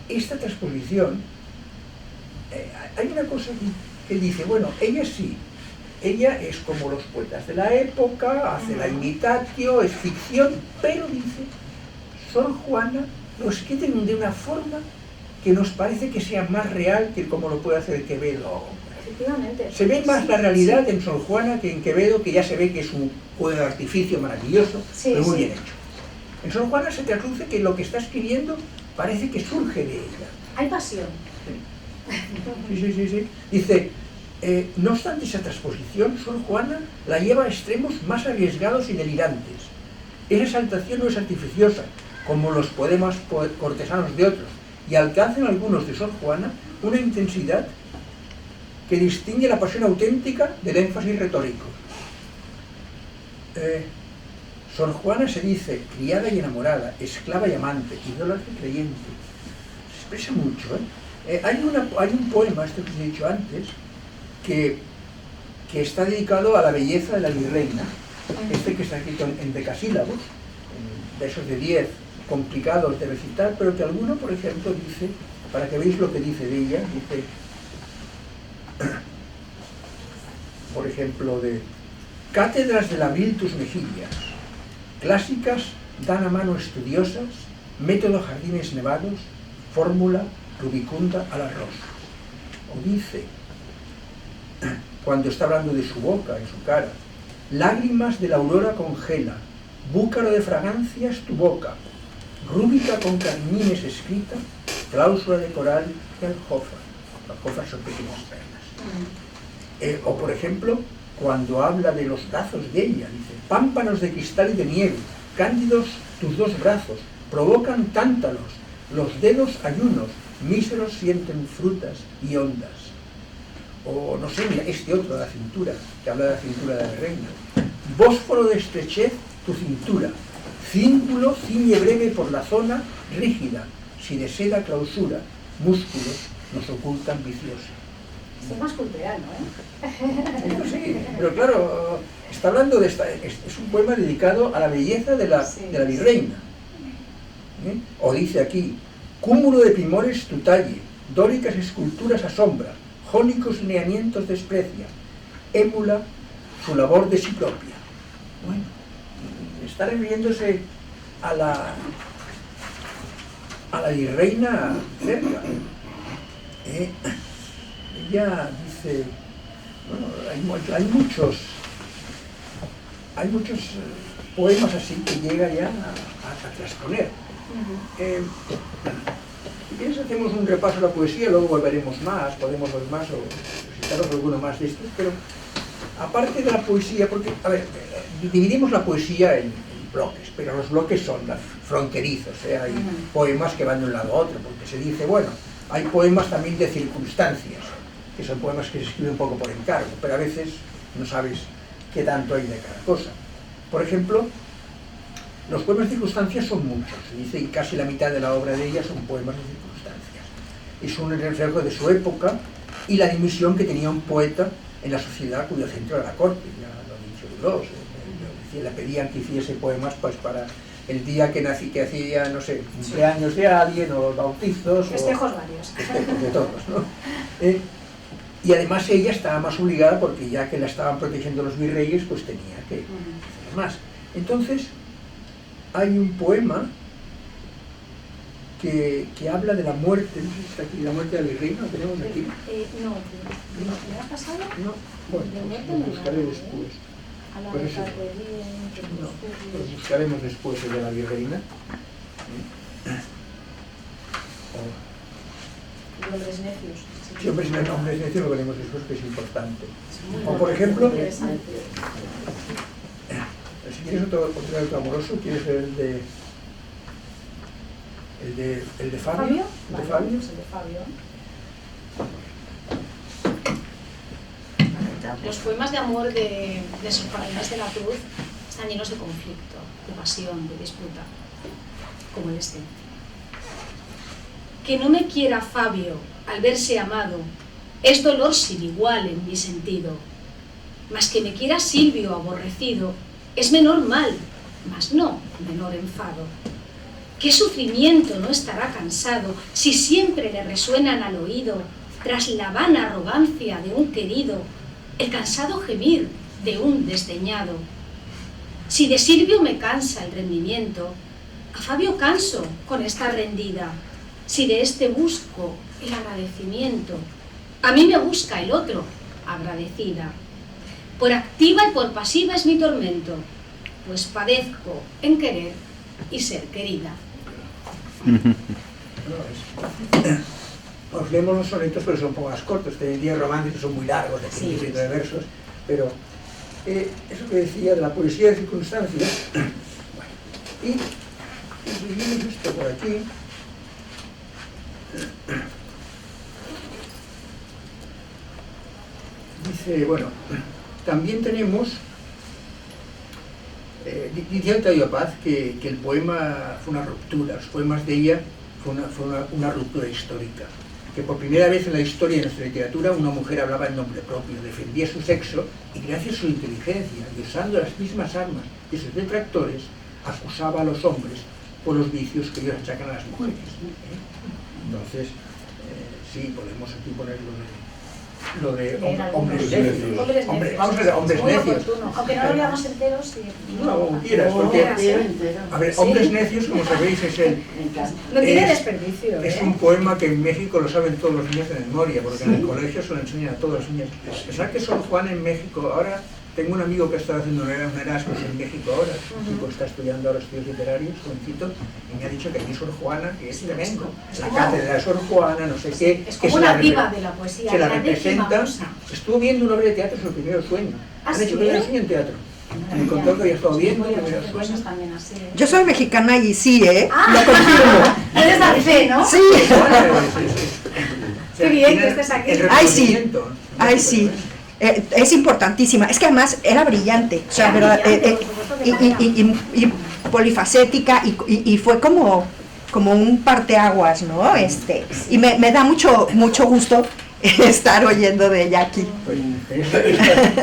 esta transposición, hay una cosa que dice, bueno, ella sí, ella es como los poetas de la época, hace la imitatio, es ficción, pero dice, Sor Juana lo escribe de una forma que nos parece que sea más real que como lo puede hacer Quevedo, por efectivamente. Se ve más la realidad en Sor Juana que en Quevedo, que ya se ve que es un juego de artificio maravilloso, pero muy bien hecho. En Sor Juana se traduce que lo que está escribiendo parece que surge de ella. Hay pasión. Sí. Dice, no obstante esa transposición, Sor Juana la lleva a extremos más arriesgados y delirantes. Esa exaltación no es artificiosa, como los poemas cortesanos de otros, y alcanzan algunos de Sor Juana una intensidad que distingue la pasión auténtica del énfasis retórico. Sor Juana se dice criada y enamorada, esclava y amante, idólatra y creyente. Se expresa mucho, hay un poema, esto que os he dicho antes, que está dedicado a la belleza de la virreina, que está escrito en decasílabos, en versos de 10, complicados de recitar, pero que alguno, por ejemplo, dice, para que veáis lo que dice de ella, dice, por ejemplo, de cátedras del abril tus mejillas, clásicas dan a mano estudiosas, método jardines nevados, fórmula rubicunda al arroz. O dice, cuando está hablando de su boca y su cara, lágrimas de la aurora congela, búcaro de fragancias tu boca, rúbrica con carmines escrita, cláusula de coral y aljófar. Aljófar son pequeñas perlas. O por ejemplo, cuando habla de los brazos de ella, dice, pámpanos de cristal y de nieve, cándidos tus dos brazos, provocan tántalos, los dedos ayunos, míseros sienten frutas y ondas. O no sé, mira, este otro de la cintura, que habla de la cintura de la reina. Bósforo de estrechez tu cintura, cíngulo ciñe breve por la zona rígida, si de seda clausura, músculos nos ocultan viciosos. Esto es más cultural, ¿no? Sí, pero claro, está hablando de esta, es un poema dedicado a la belleza de la virreina. O dice aquí, cúmulo de primores tu talle, dóricas esculturas asombra, jónicos lineamientos desprecia, émula su labor de ciclopia. Bueno, está refiriéndose a la virreina cerca. Ella dice, bueno, hay muchos poemas así que llega ya a transponer. Si quieres hacemos un repaso a la poesía, luego volveremos más, podemos ver más o citaros alguno más de estos, pero aparte de la poesía, porque, a ver, dividimos la poesía en bloques, pero los bloques son fronterizos, hay poemas que van de un lado a otro, porque se dice, bueno, hay poemas también de circunstancias, que son poemas que se escriben un poco por encargo, pero a veces no sabes qué tanto hay de cada cosa. Por ejemplo, los poemas de circunstancias son muchos, se dice que casi la mitad de la obra de ella son poemas de circunstancias. Es un reflejo de su época y la dimisión que tenía un poeta en la sociedad cuyo centro era la corte, ya lo ha dicho Dulos, le pedían que hiciese poemas pues para el día que hacía, no sé, cumpleaños de alguien o bautizos. Festejos varios. Festejos de todos, ¿no? Y además ella estaba más obligada porque ya que la estaban protegiendo los virreyes, pues tenía que hacer más. Entonces, hay un poema que habla de la muerte, no sé si está aquí, la muerte del virrey, ¿lo tenemos aquí? No, ¿me ha pasado? No, bueno, pues lo buscaré después. A la Pues de eso. no, Lo buscaremos después el de la virreina. Hombres necios. Sí, hombres necios lo veremos después, que es importante. O por ejemplo, si quieres otro amoroso, ¿quieres ver el de Fabio? ¿Fabio? ¿El de Fabio? El de Fabio. Los poemas de amor de Sor Juana Inés de la Cruz están llenos de conflicto, de pasión, de disputa, como el este. Que no me quiera Fabio al verse amado es dolor sin igual en mi sentido, mas que me quiera Silvio aborrecido es menor mal, mas no menor enfado. ¿Qué sufrimiento no estará cansado si siempre le resuenan al oído, tras la vana arrogancia de un querido, el cansado gemir de un desdeñado? Si de Silvio me cansa el rendimiento, a Fabio canso con esta rendida. Si de este busco el agradecimiento, A mí me busca el otro, agradecida. Por activa y por pasiva es mi tormento, pues padezco en querer y ser querida. Os leemos los sonetos, pero son un poco más cortos. Hoy en día románticos son muy largos, de 59 versos, pero eso que decía de la poesía de circunstancias, y escribimos esto por aquí. Dice, bueno, también tenemos, dice Octavio Paz que el poema fue una ruptura, los poemas de ella fue una ruptura histórica, que por primera vez en la historia de nuestra literatura una mujer hablaba en nombre propio, defendía su sexo y gracias a su inteligencia y usando las mismas armas que sus detractores, acusaba a los hombres por los vicios que ellos achacan a las mujeres. Entonces, sí, podemos aquí poner lo de hombres necios. Vamos a ver, hombres necios. Aunque no lo veamos enteros, sí. No, como quieras, porque, a ver, hombres necios, como sabéis, es el... No tiene desperdicio. Es un poema que en México lo saben todos los niños de memoria, porque en el colegio se lo enseñan a todos los niños. Pensar que Sor Juana en México, ahora tengo un amigo que está haciendo un Erasmus en México ahora, un chico está estudiando ahora estudios literarios, jovencito, y me ha dicho que aquí Sor Juana, que es tremendo, la cátedra de Sor Juana, no sé qué, es como una diva de la poesía, se la representa. Estuvo viendo una obra de teatro, su primer sueño. Han hecho primer sueño en teatro. Me contó que había estado viendo primeros sueños. Yo soy mexicana y sí, lo confirmo. Eres la fe, ¿no? Sí. Qué bien que estés aquí. Ay, sí. Ay, sí. Es importantísima. Es que además era brillante, o sea, ¿verdad? Y polifacética y fue como un parteaguas, ¿no? Y me da mucho gusto estar oyendo de ella aquí.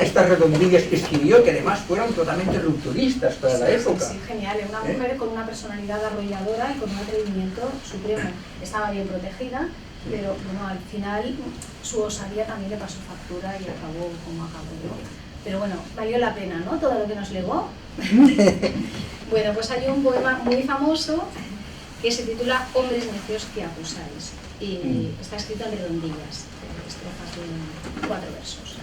Estas redondillas que escribió, que además fueron totalmente rupturistas para la época. Sí, genial. Una mujer con una personalidad arrolladora y con un atrevimiento supremo. Estaba bien protegida, pero bueno, al final su osadía también le pasó factura y acabó como acabó, ¿no? Pero bueno, valió la pena, ¿no? Todo lo que nos legó. Bueno, pues hay un poema muy famoso que se titula Hombres necios que acusáis y está escrito en redondillas, estrofas de 4 versos.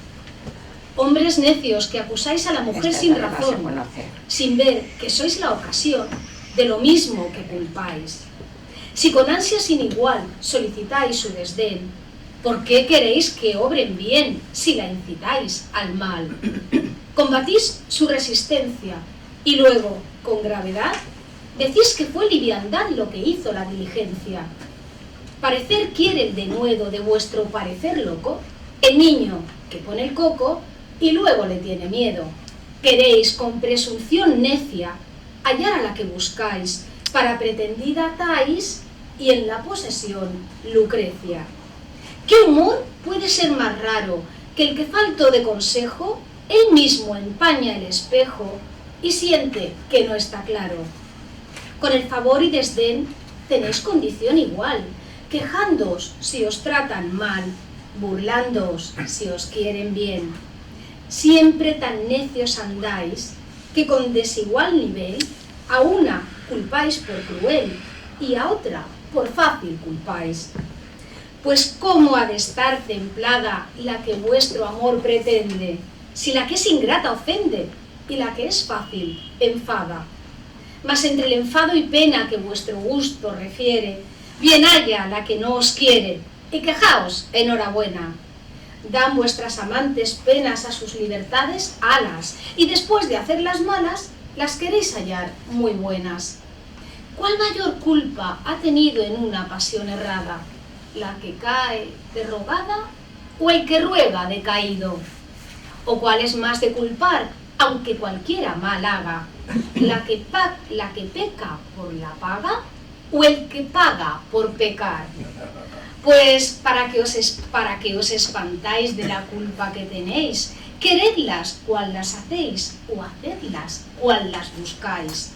Hombres necios que acusáis a la mujer sin razón, sin ver que sois la ocasión de lo mismo que culpáis. Si con ansia sin igual solicitáis su desdén, ¿por qué queréis que obren bien si la incitáis al mal? Combatís su resistencia y luego, con gravedad, decís que fue liviandad lo que hizo la diligencia. Parecer quiere el denuedo de vuestro parecer loco, el niño que pone el coco y luego le tiene miedo. Queréis con presunción necia hallar a la que buscáis, para pretendida Thais y en la posesión Lucrecia. ¿Qué humor puede ser más raro que el que falto de consejo, él mismo empaña el espejo y siente que no está claro? Con el favor y desdén tenéis condición igual, quejándoos si os tratan mal, burlándoos si os quieren bien. Siempre tan necios andáis, que con desigual nivel a una culpáis por cruel y a otra por fácil culpáis. Pues ¿cómo ha de estar templada la que vuestro amor pretende, si la que es ingrata ofende y la que es fácil enfada? Mas entre el enfado y pena que vuestro gusto refiere, bien haya la que no os quiere, y quejaos, enhorabuena. Dan vuestras amantes penas a sus libertades alas, y después de hacerlas malas, las queréis hallar muy buenas. ¿Cuál mayor culpa ha tenido en una pasión errada? ¿La que cae derrogada o el que ruega decaído? ¿O cuál es más de culpar, aunque cualquiera mal haga? ¿La que peca por la paga o el que paga por pecar? Pues para que os espantáis de la culpa que tenéis, queredlas cual las hacéis o hacedlas cual las buscáis.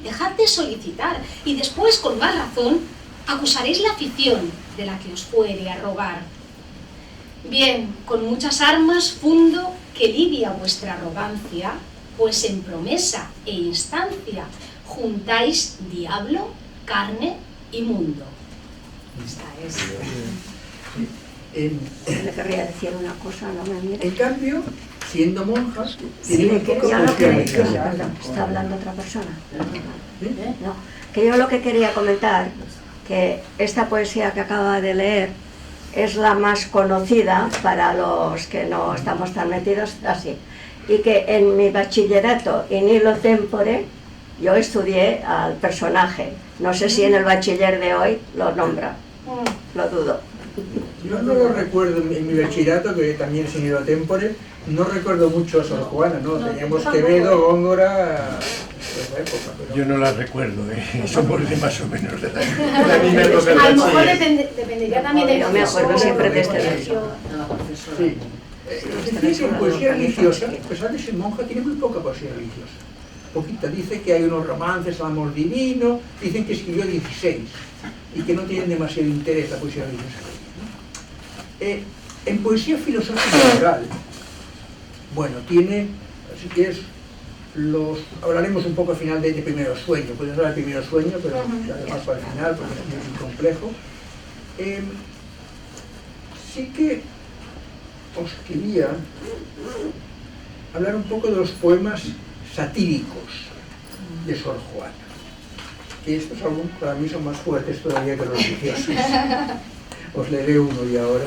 Dejad de solicitar y después con más razón acusaréis la afición de la que os fuere a rogar. Bien, con muchas armas fundo que lidia vuestra arrogancia, pues en promesa e instancia juntáis diablo, carne y mundo. Esta es. Le querría decir una cosa, no me mire. En cambio, siendo monjas, Sí, tienen que poca yo lo poesía que... religiosa. Perdón, ¿está hablando otra persona? ¿Eh? No, que yo lo que quería comentar, que esta poesía que acaba de leer es la más conocida para los que no estamos tan metidos así. Y que en mi bachillerato, in illo tempore, yo estudié al personaje. No sé si en el bachiller de hoy lo nombra, lo dudo. Yo no lo recuerdo en mi bachillerato, que también es in illo tempore, no recuerdo mucho a Sor Juana, ¿no? Teníamos Quevedo, Góngora, de esa época. Pero... Yo no la recuerdo, somos de más o menos de la misma época del A lo mejor bachiller. dependería también del Yo me acuerdo siempre de este colegio. Sí. Dice que poesía religiosa, a pesar de ser monja, tiene muy poca poesía religiosa. Poquita. Dice que hay unos romances, amor divino, dicen que escribió 16 y que no tienen demasiado interés la poesía religiosa. En poesía filosófica moral, bueno, tiene, si quieres, hablaremos un poco al final de Primero Sueño, puedes hablar de Primero Sueño, pero además para el final, porque es muy complejo. Sí que os quería hablar un poco de los poemas satíricos de Sor Juana, que estos para mí son más fuertes todavía que los religiosos. Os leeré uno y ahora,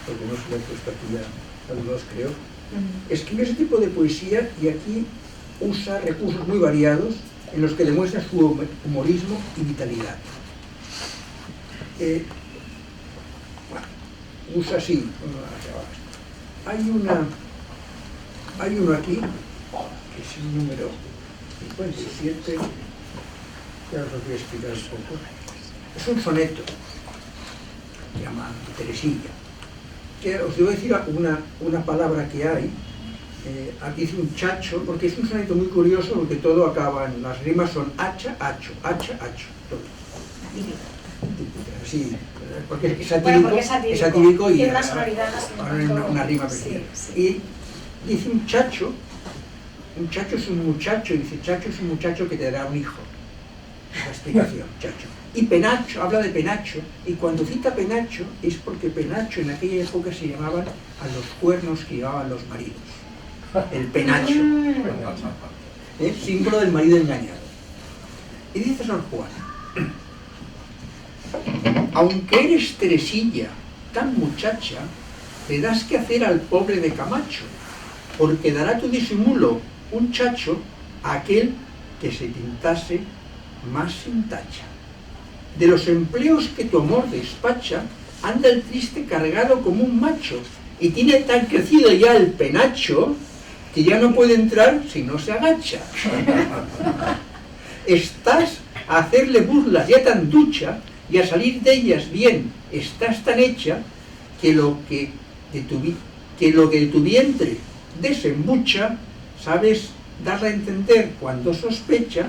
porque no se lo he puesto aquí ya a los dos, creo. Escribió ese tipo de poesía y aquí usa recursos muy variados en los que demuestra su humorismo y vitalidad. Usa así. Hay uno aquí, que es el número 57, ya os lo voy a explicar un poco. Es un soneto, se llama Teresilla. Que os debo decir una palabra que hay, aquí dice un chacho, porque es un soneto muy curioso, porque todo acaba en, las rimas son hacha, hacho, todo. Sí, porque es satírico, Bueno, porque es satírico y tiene una sonoridad una rima pequeña. Sí. Y dice un chacho es un muchacho, y dice chacho es un muchacho que te dará un hijo. Es la explicación, chacho. Y penacho, habla de penacho, y cuando cita penacho es porque penacho en aquella época se llamaban a los cuernos que llevaban los maridos. El penacho. Símbolo del marido engañado. Y dice Sor Juana: aunque eres Teresilla, tan muchacha, le das que hacer al pobre de Camacho, porque dará tu disimulo un chacho a aquel que se pintase más sin tacha. De los empleos que tu amor despacha, anda el triste cargado como un macho, y tiene tan crecido ya el penacho, que ya no puede entrar si no se agacha. Estás a hacerle burlas ya tan ducha, y a salir de ellas bien estás tan hecha, que lo que de tu vientre desembucha, sabes darle a entender cuando sospecha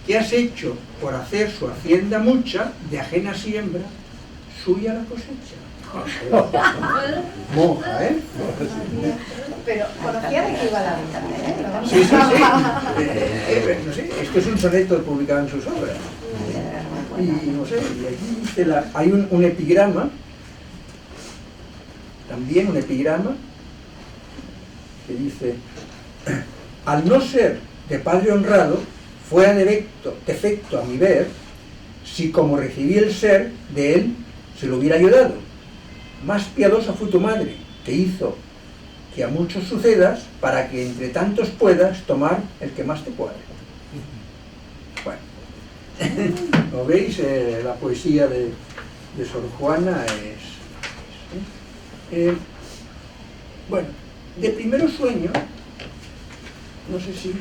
que has hecho por hacer su hacienda mucha, de ajena siembra, suya la cosecha. Monja, ¿eh? Pero conocía de qué iba la vida también, ¿no? Sí. No sé, esto es un soneto publicado en sus obras. Y no sé, y aquí dice hay un epigrama, también un epigrama, que dice: al no ser de padre honrado, fuera defecto a mi ver, si como recibí el ser de él, se lo hubiera ayudado. Más piadosa fue tu madre, que hizo que a muchos sucedas, para que entre tantos puedas tomar el que más te cuadre. Bueno, ¿lo veis? La poesía de Sor Juana es... bueno, de Primero Sueño, no sé si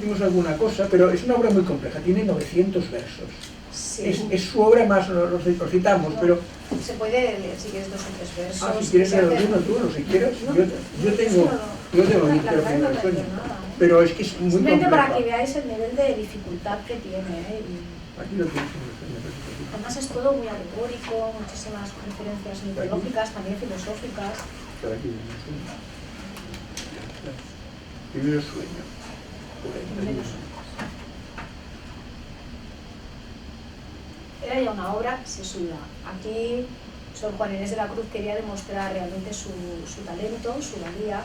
vimos alguna cosa, pero es una obra muy compleja, tiene 900 versos. Sí. Es su obra más, los citamos, pero... Se puede leer si quieres 2 o 3 versos. Si quieres leer alguno tú, no, si quieres. Yo tengo el Primero Sueño, pero es que es muy simplemente complejo. para que veáis el nivel de dificultad que tiene. Aquí lo tienes. Además es todo muy alegórico, muchísimas referencias mitológicas, también filosóficas. Primero Sueño. Era ya una obra sesuda. Aquí Sor Juana Inés de la Cruz quería demostrar realmente su talento, su valía,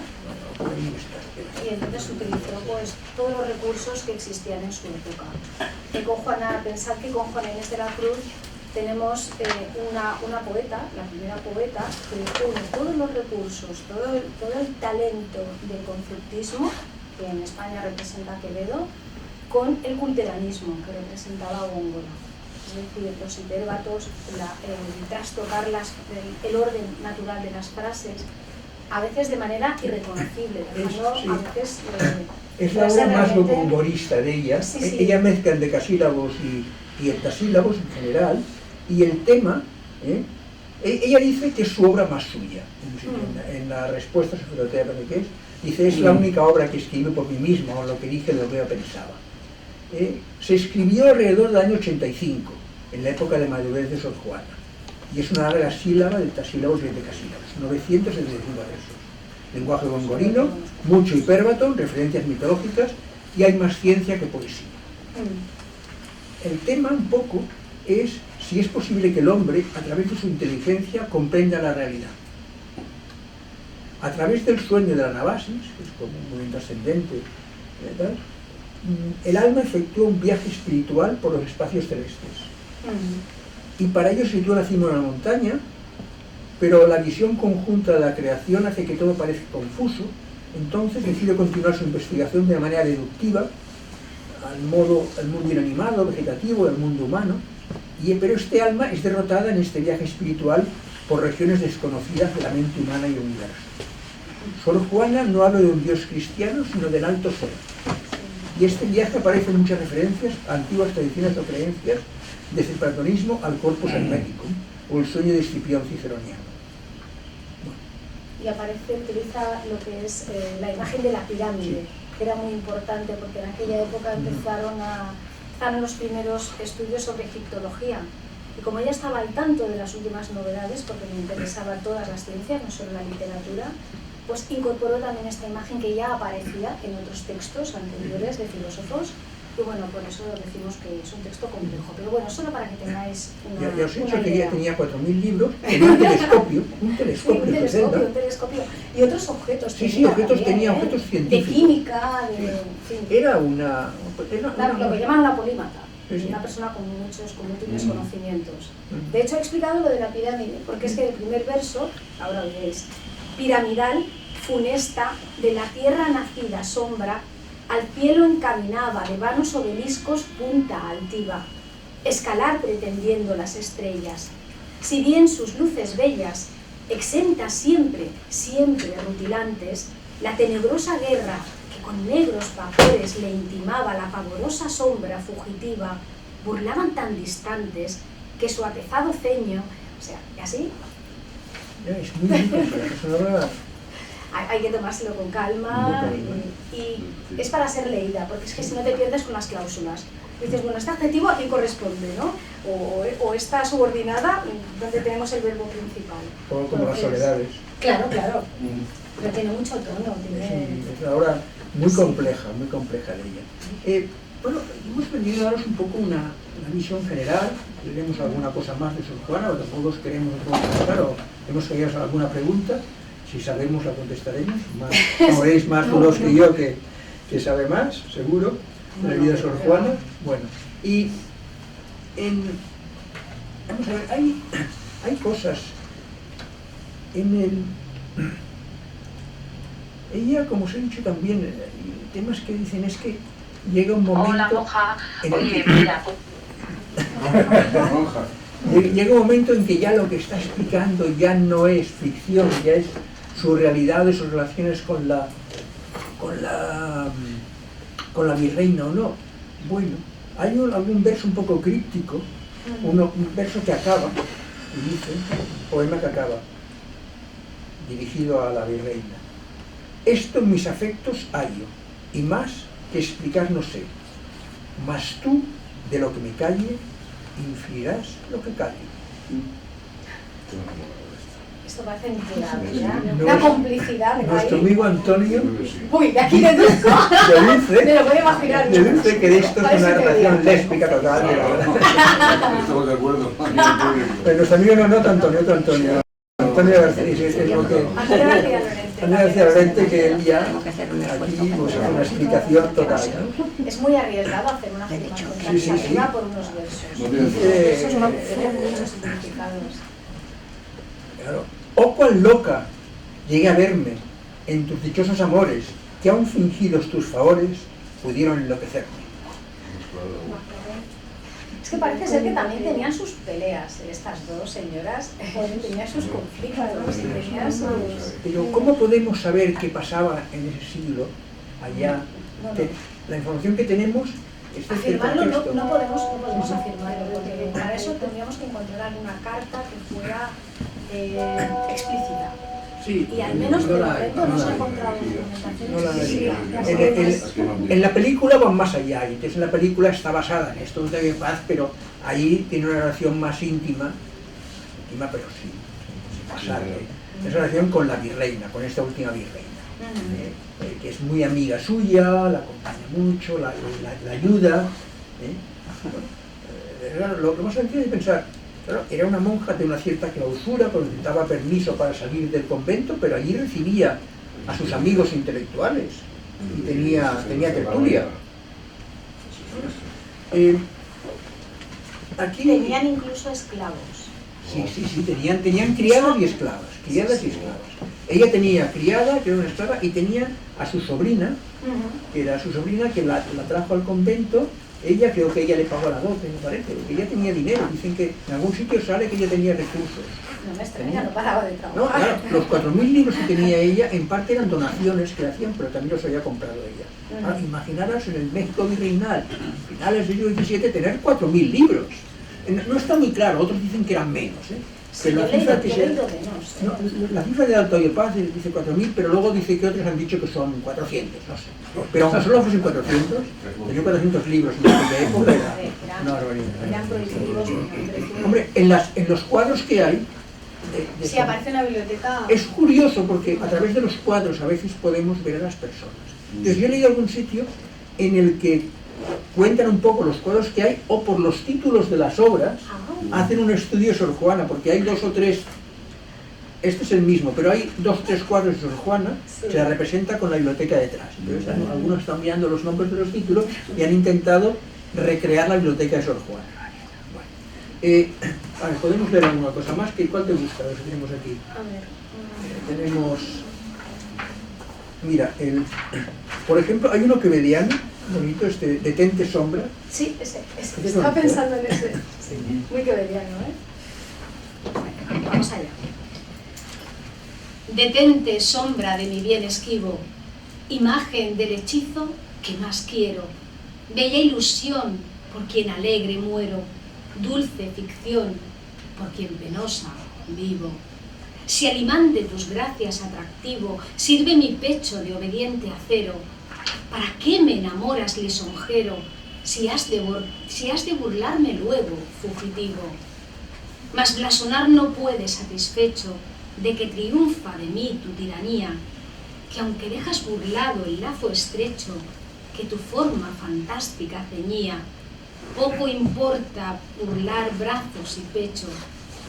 y entonces utilizó pues todos los recursos que existían en su época. Pensad que con Juana Inés de la Cruz tenemos una poeta, la primera poeta, que une todos los recursos, todo el talento del conceptismo, que en España representa Quevedo, con el culteranismo, que representaba Góngora. Es decir, los hipérbatos, el trastocar el orden natural de las frases, a veces de manera irreconocible, dejando a veces... Es la obra más gongorista de ella. Sí, sí. Ella mezcla endecasílabos y heptasílabos en general, y el tema, ella dice que es su obra más suya. En la respuesta a su filotera, que dice, es la única obra que escribe por mí misma, o lo que dije, lo que yo pensaba. Se escribió alrededor del año 85, en la época de madurez de Sor Juana, y es una larga sílaba de heptasílabos y endecasílabos, 975 versos. Lenguaje gongorino, mucho hipérbato, referencias mitológicas, y hay más ciencia que poesía. El tema un poco es si es posible que el hombre, a través de su inteligencia, comprenda la realidad. A través del sueño de la anabasis, que es como un movimiento ascendente, ¿verdad?, el alma efectúa un viaje espiritual por los espacios celestes. Y para ello se sitúa en la cima de una montaña, pero la visión conjunta de la creación hace que todo parezca confuso. Entonces decide continuar su investigación de manera deductiva al mundo inanimado, vegetativo, al mundo humano, pero este alma es derrotada en este viaje espiritual por regiones desconocidas de la mente humana y el universo. Sor Juana no habla de un Dios cristiano, sino del alto ser. Y este viaje aparece en muchas referencias a antiguas tradiciones o creencias, desde el platonismo al corpus herméticum, o el sueño de Escipión ciceroniano. Y utiliza lo que es la imagen de la pirámide, que era muy importante porque en aquella época empezaron los primeros estudios sobre egiptología. Y como ella estaba al tanto de las últimas novedades, porque le interesaban todas las ciencias, no solo la literatura, pues incorporó también esta imagen que ya aparecía en otros textos anteriores de filósofos. Y bueno, por eso decimos que es un texto complejo. Pero bueno, solo para que tengáis una Ya os he dicho que idea. ella tenía 4.000 libros, tenía un telescopio, y otros objetos. Sí, objetos, tenía objetos científicos. De química, de... En fin. Era una... lo que llaman una polímata. Sí, sí. Una persona con múltiples conocimientos. De hecho, he explicado lo de la pirámide, porque es que el primer verso, ahora lo veis, piramidal, funesta, de la tierra nacida sombra, al cielo encaminaba de vanos obeliscos punta altiva, escalar pretendiendo las estrellas. Si bien sus luces bellas, exentas siempre, siempre rutilantes, la tenebrosa guerra que con negros vapores le intimaba la pavorosa sombra fugitiva, burlaban tan distantes que su atezado ceño, o sea, ¿y así? Es muy difícil, hay que tomárselo con calma y es para ser leída, porque es que si no te pierdes con las cláusulas. Dices, bueno, este adjetivo a quién corresponde, ¿no? O está subordinada, donde tenemos el verbo principal. Como las soledades. Claro, pero tiene mucho tono. Es una obra muy compleja de ella. Bueno, hemos venido a daros un poco una visión general, leemos alguna cosa más de Sor Juana, o tampoco queremos claro, hemos querido alguna pregunta. Si sabemos, la contestaremos. Como veis, más duros que yo, que sabe más, seguro, de la vida de Sor Juana. Bueno, y vamos a ver, hay cosas ella, como os he dicho también, temas que dicen es que llega un momento... Hola, monja. Oye, mira... Llega un momento en que ya lo que está explicando ya no es ficción, ya es su realidad de sus relaciones con la virreina o no. Bueno, hay algún verso un poco críptico, un verso que acaba, y dice, poema que acaba, dirigido a la virreina. Esto en mis afectos hallo, y más que explicar no sé, mas tú, de lo que me calle, inferirás lo que calle. Esto parece enterado, ¿ya? No, Una complicidad. Nuestro ahí. amigo Antonio Uy, de aquí deduzco. Me deduce, lo voy a imaginar. deduce que esto es Parece una que relación bien. lésbica total. Estamos de acuerdo. Pero nuestro amigo no Antonio, otro Antonio. Antonio García, es lo que... Antonio García Lorente. Antonio García Lorente, que él ya Tenemos que hacer un esfuerzo aquí pues, hace una explicación total, ¿no? Es muy arriesgado hacer una afirmación tan Sí, sí, sí. exhaustiva por unos versos. No tiene Dice, Esos no tienen muchos significados. claro, oh cuán loca llegué a verme en tus dichosos amores, que aun fingidos tus favores pudieron enloquecerme. Es que parece ser que también tenían sus peleas, estas dos señoras, tenían sus conflictos, tenían sus... Pero ¿cómo podemos saber qué pasaba en ese siglo allá? No, no. La información que tenemos es del Afirmarlo contexto. no podemos afirmarlo, porque para eso tendríamos que encontrar alguna carta que fuera explícita. Sí, Y al menos de no la- momento no se ha hay. encontrado documentación No la hay. explícita. En la película van más allá, y entonces en la película está basada en esto de paz, pero ahí tiene una relación más íntima pero sí, sin pasar, es una relación con la virreina, con esta última virreina, que es muy amiga suya, la acompaña mucho, la ayuda. Lo más sencillo es pensar, claro, era una monja de una cierta clausura, porque necesitaba permiso para salir del convento, pero allí recibía a sus amigos intelectuales y tenía tertulia. Aquí Tenían incluso esclavos. sí, tenían criadas y esclavas, Ella tenía criada, que era una esclava, y tenía a su sobrina, que era su sobrina, que la trajo al convento. Ella, creo que ella le pagó la dote, me parece, porque ella tenía dinero. Dicen que en algún sitio sale que ella tenía recursos. No me extraña, no paraba de No, trabajar. claro, los 4.000 libros que tenía ella, en parte eran donaciones que le hacían, pero también los había comprado ella. Ahora, imaginaros en el México virreinal, finales del siglo XVII, tener 4.000 libros. No está muy claro, otros dicen que eran menos, Sí, pero yo la he cifra leído, que yo he se... leído menos. No, la cifra de Alto y Paz dice 4.000, pero luego dice que otros han dicho que son 400, no sé. Pero aunque solo fuesen 400, tenía 400 libros en aquella época, era una barbaridad. Eran prohibitivos. Hombre, en los cuadros que hay... Si aparece en la biblioteca... Es curioso porque a través de los cuadros a veces podemos ver a las personas. Entonces yo he leído algún sitio en el que cuentan un poco los cuadros que hay, o por los títulos de las obras hacen un estudio de Sor Juana, porque hay 2 o 3, este es el mismo, pero hay 2 o 3 cuadros de Sor Juana, se la representa con la biblioteca detrás. Entonces algunos están mirando los nombres de los títulos y han intentado recrear la biblioteca de Sor Juana. Vale, podemos leer alguna cosa más. ¿Cuál te gusta? Los que tenemos aquí. A ver. Tenemos, mira, por ejemplo, hay uno quevediano, bonito, Detente sombra. Sí, ese. Ese es Estaba bonito, pensando en ese. Muy quevediano, Bueno, vamos allá. Detente, sombra de mi bien esquivo, imagen del hechizo que más quiero, bella ilusión por quien alegre muero, dulce ficción por quien penosa vivo. Si al imán de tus gracias atractivo sirve mi pecho de obediente acero, ¿para qué me enamoras lisonjero si has de burlarme luego, fugitivo? Mas blasonar no puede satisfecho de que triunfa de mí tu tiranía, que aunque dejas burlado el lazo estrecho que tu forma fantástica ceñía, poco importa burlar brazos y pecho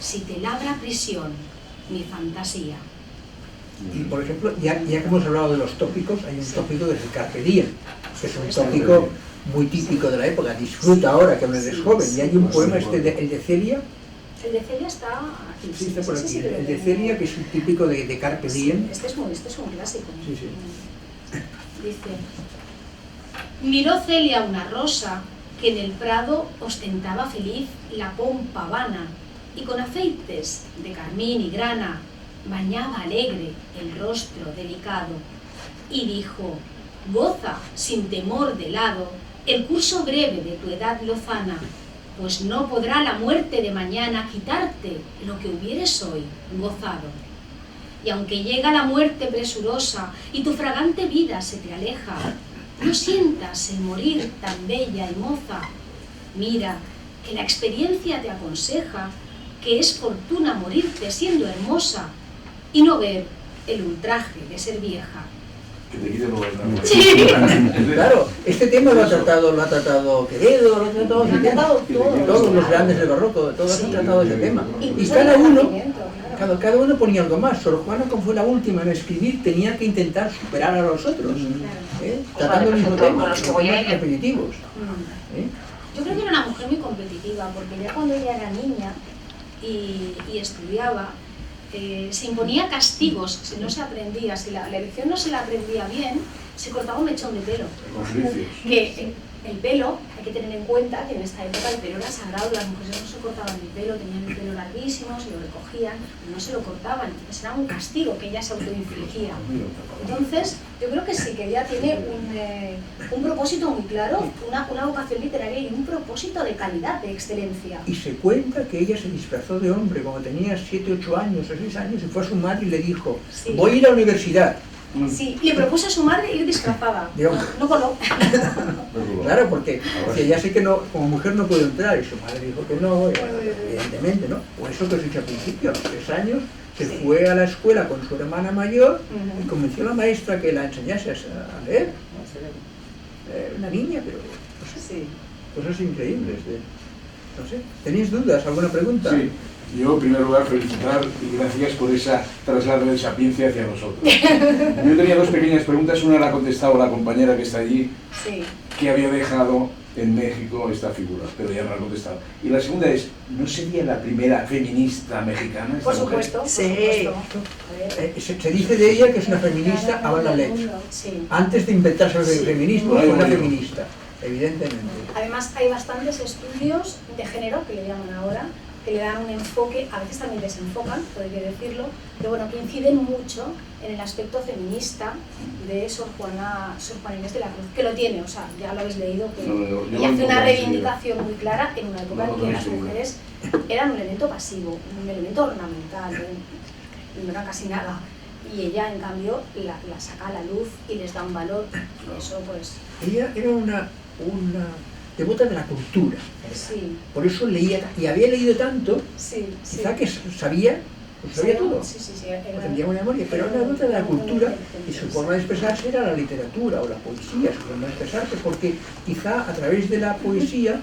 si te labra prisión mi fantasía. Y por ejemplo, ya que hemos hablado de los tópicos, hay un tópico desde Carpe Diem, que es un tópico muy típico de la época. Disfruta ahora que aún eres joven. Y hay un poema, el de Celia. El de Celia está aquí. Sí, está por aquí. Sí, El de Celia, que es un típico de Carpe Diem. Este es un clásico. Sí. Dice: Miró Celia una rosa que en el prado ostentaba feliz la pompa vana, y con afeites de carmín y grana bañaba alegre el rostro delicado, y dijo: goza sin temor de lado el curso breve de tu edad lozana, pues no podrá la muerte de mañana quitarte lo que hubieres hoy gozado. Y aunque llega la muerte presurosa y tu fragante vida se te aleja, no sientas el morir tan bella y moza. Mira que la experiencia te aconseja que es fortuna morirte siendo hermosa, y no ver el ultraje de ser vieja. Que te quite luego el Sí. Claro, este tema lo ha tratado Quevedo, lo ha tratado, Lo han tratado todos los grandes del barroco, todos Sí. han tratado ese tema. Y Incluso cada el uno, Renacimiento, claro. cada uno ponía algo más. Sor Juana, como fue la última en escribir, tenía que intentar superar a los otros, tratando el mismo tema, los temas repetitivos. ¿eh? Yo creo que era una mujer muy competitiva, porque ya cuando ella era niña y estudiaba, se imponía castigos si no se aprendía, si la lección no se la aprendía bien, se cortaba un mechón de pelo. Que el pelo, hay que tener en cuenta que en esta época el pelo era sagrado, las mujeres no se cortaban el pelo, tenían el pelo larguísimo, se lo recogían, no se lo cortaban, entonces era un castigo que ella se autoinfligía. Entonces, yo creo que sí, que ella tiene un propósito muy claro, una vocación literaria y un propósito de calidad, de excelencia. Y se cuenta que ella se disfrazó de hombre cuando tenía 7, 8 años o 6 años y fue a su madre y le dijo, Sí. voy a ir a la universidad. Sí, le propuso a su madre ir disfrazada. De hombre. No coló. Claro, porque ya sé que no, como mujer no puedo entrar, y su madre dijo que no, y bueno, evidentemente, ¿no? O eso que os he dicho al principio, a los 3 años se Sí. fue a la escuela con su hermana mayor y convenció a la maestra que la enseñase a leer. Una niña, pero cosas increíbles. No sé, ¿tenéis dudas? ¿Alguna pregunta? Sí, yo en primer lugar felicitar y gracias por esa traslado de sapiencia hacia nosotros. Yo tenía 2 pequeñas preguntas, una la ha contestado la compañera que está allí, Sí. que había dejado en México esta figura, pero ya no la ha contestado. Y la segunda es, ¿no sería la primera feminista mexicana esta Por mujer? supuesto, por Sí. supuesto. A ver. Se dice de ella que es una feminista a la leche. Sí. Antes de inventarse el Sí. feminismo, Bueno, fue una bueno. feminista, evidentemente. Además, hay bastantes estudios de género, que le llaman ahora, que le dan un enfoque, a veces también desenfocan, todo hay que decirlo, pero bueno, que inciden mucho en el aspecto feminista de Sor Juana Inés de la Cruz, que lo tiene, o sea, ya lo habéis leído, que Yo ella hace una sí. reivindicación muy clara en una época No, en que no, las sí. mujeres eran un elemento pasivo, un elemento ornamental, no era casi nada. Y ella, en cambio, la saca a la luz y les da un valor, y eso pues, Ella era una devota de la cultura. sí, Por eso leía, y había leído tanto, sí, sí. quizá que sabía todo. Sí, sí, sí. No tendría buena memoria, pero era una devota de la cultura y su forma de expresarse era la literatura o la poesía, su forma de expresarse, porque quizá a través de la poesía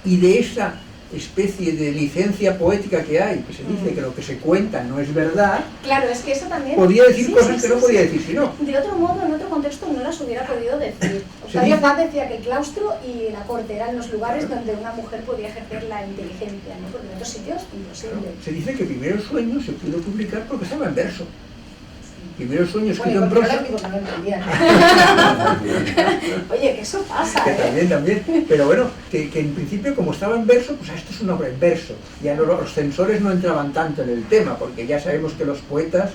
y de esa especie de licencia poética que hay, que se dice que lo que se cuenta no es verdad, Claro, es que eso también... podía decir Sí, cosas sí, que no sí, podía sí. decir si no. De otro modo, en otro contexto, no las hubiera podido decir. Se Octavio dice- Paz decía que el claustro y la corte eran los lugares donde una mujer podía ejercer la inteligencia, ¿no? Porque en otros sitios, imposible. Se dice que Primero el sueño se pudo publicar porque estaba en verso. Primero el sueño escrito Bueno, en porque prosa. los tipos no lo entendían. Oye, que eso pasa, Que ¿eh? también, pero bueno, que en principio como estaba en verso, pues esto es una obra en verso. Ya no, los censores no entraban tanto en el tema, porque ya sabemos que los poetas,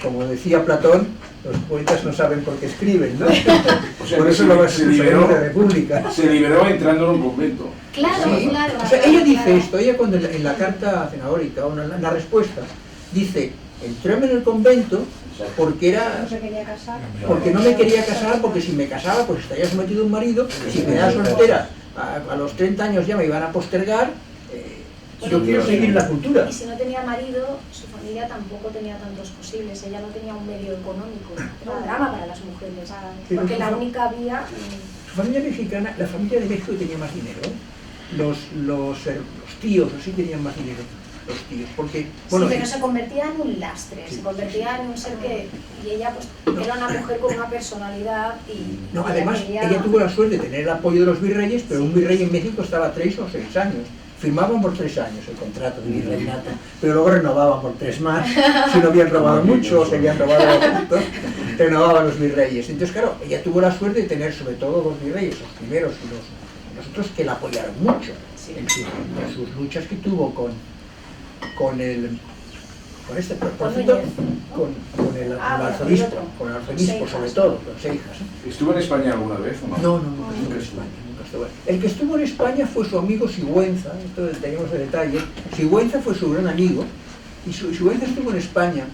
como decía Platón, los poetas no saben por qué escriben, ¿no? O sea, Por que eso lo vas a se escuchar en liberó, la República. se liberó entrando en un convento. Claro, Sí. claro. O sea, claro, ella dice claro. esto, ella cuando en la carta cenagórica, o en la respuesta, dice, entréme en el convento porque era... No se quería casar. Porque no me quería casar, porque si me casaba pues estaría sometido a un marido, y si me quedaba soltera a los 30 años ya me iban a postergar. Yo quiero seguir la cultura. Y si no tenía marido, su familia tampoco tenía tantos posibles, ella no tenía un medio económico. Era un drama para las mujeres, Pero porque su la fa- única vía... Su familia mexicana, la familia de México tenía más dinero, ¿eh? Los tíos así tenían más dinero, los tíos, porque... Bueno, sí, pero se convertía en un lastre, Sí, se convertía en un ser que... Y ella pues era una mujer con una personalidad y... no, ella además quería- ella tuvo la suerte de tener el apoyo de los virreyes, pero un virrey en México estaba 3 o 6 años. Firmaban por 3 años el contrato de virreinato, pero luego renovaban por 3 más, si no habían robado mucho o se habían robado poquito, renovaban los virreyes. Entonces, claro, ella tuvo la suerte de tener sobre todo los virreyes, los primeros y los otros, que la apoyaron mucho Sí. en sus luchas que tuvo con el arzobispo, con el arzobispo sobre todo, con Seijas. ¿Estuvo en España alguna vez o no? No, nunca estuvo en España, nunca estuvo. El que estuvo en España fue su amigo Sigüenza, esto tenemos el detalle. Sigüenza fue su gran amigo, y Sigüenza estuvo en España,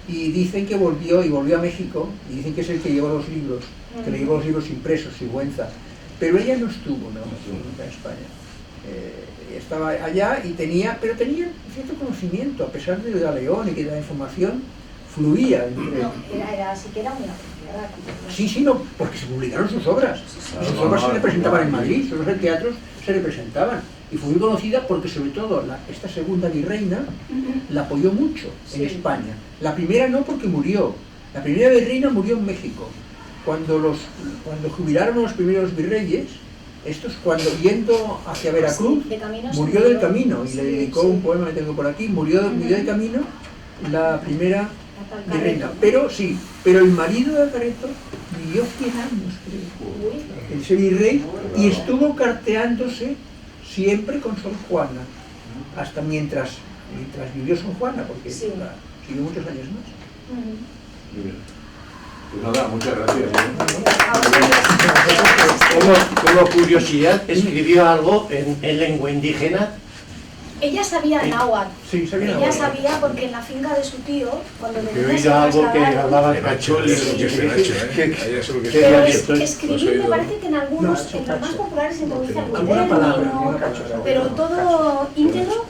y dicen que volvió a México, y dicen que es el que llevó los libros, que le llevó los libros impresos, Sigüenza. Pero ella no estuvo, nunca en España. Estaba allá y tenía cierto conocimiento, a pesar de la León y que de la información, fluía entre... No, era siquiera muy apreciada. Sí, sí, no, porque se publicaron sus obras. Y sus obras se representaban en Madrid, sus obras en teatros se representaban. Y fue muy conocida porque, sobre todo, esta segunda virreina la apoyó mucho en España. La primera no, porque murió. La primera virreina murió en México. Cuando jubilaron los primeros virreyes, estos, cuando yendo hacia Veracruz, murió del camino. Y le dedicó un poema que tengo por aquí. Murió del camino la primera virreina. Pero sí, pero el marido de Alcareto vivió 100 años, creo, ese virrey, y estuvo carteándose siempre con Sor Juana, hasta mientras vivió Sor Juana, porque siguió muchos años más. Muy bien. Pues nada, muchas gracias. Como curiosidad, ¿escribió algo en lengua indígena? Ella sabía náhuatl. Sí, sabía Ella náhuatl. sabía porque en la finca de su tío, cuando He venía oído algo que hablaba de Cacholi, pero escribir me parece que en algunos, en los más populares se introduce algún alguna palabra, alguna término, palabra. pero todo íntegro,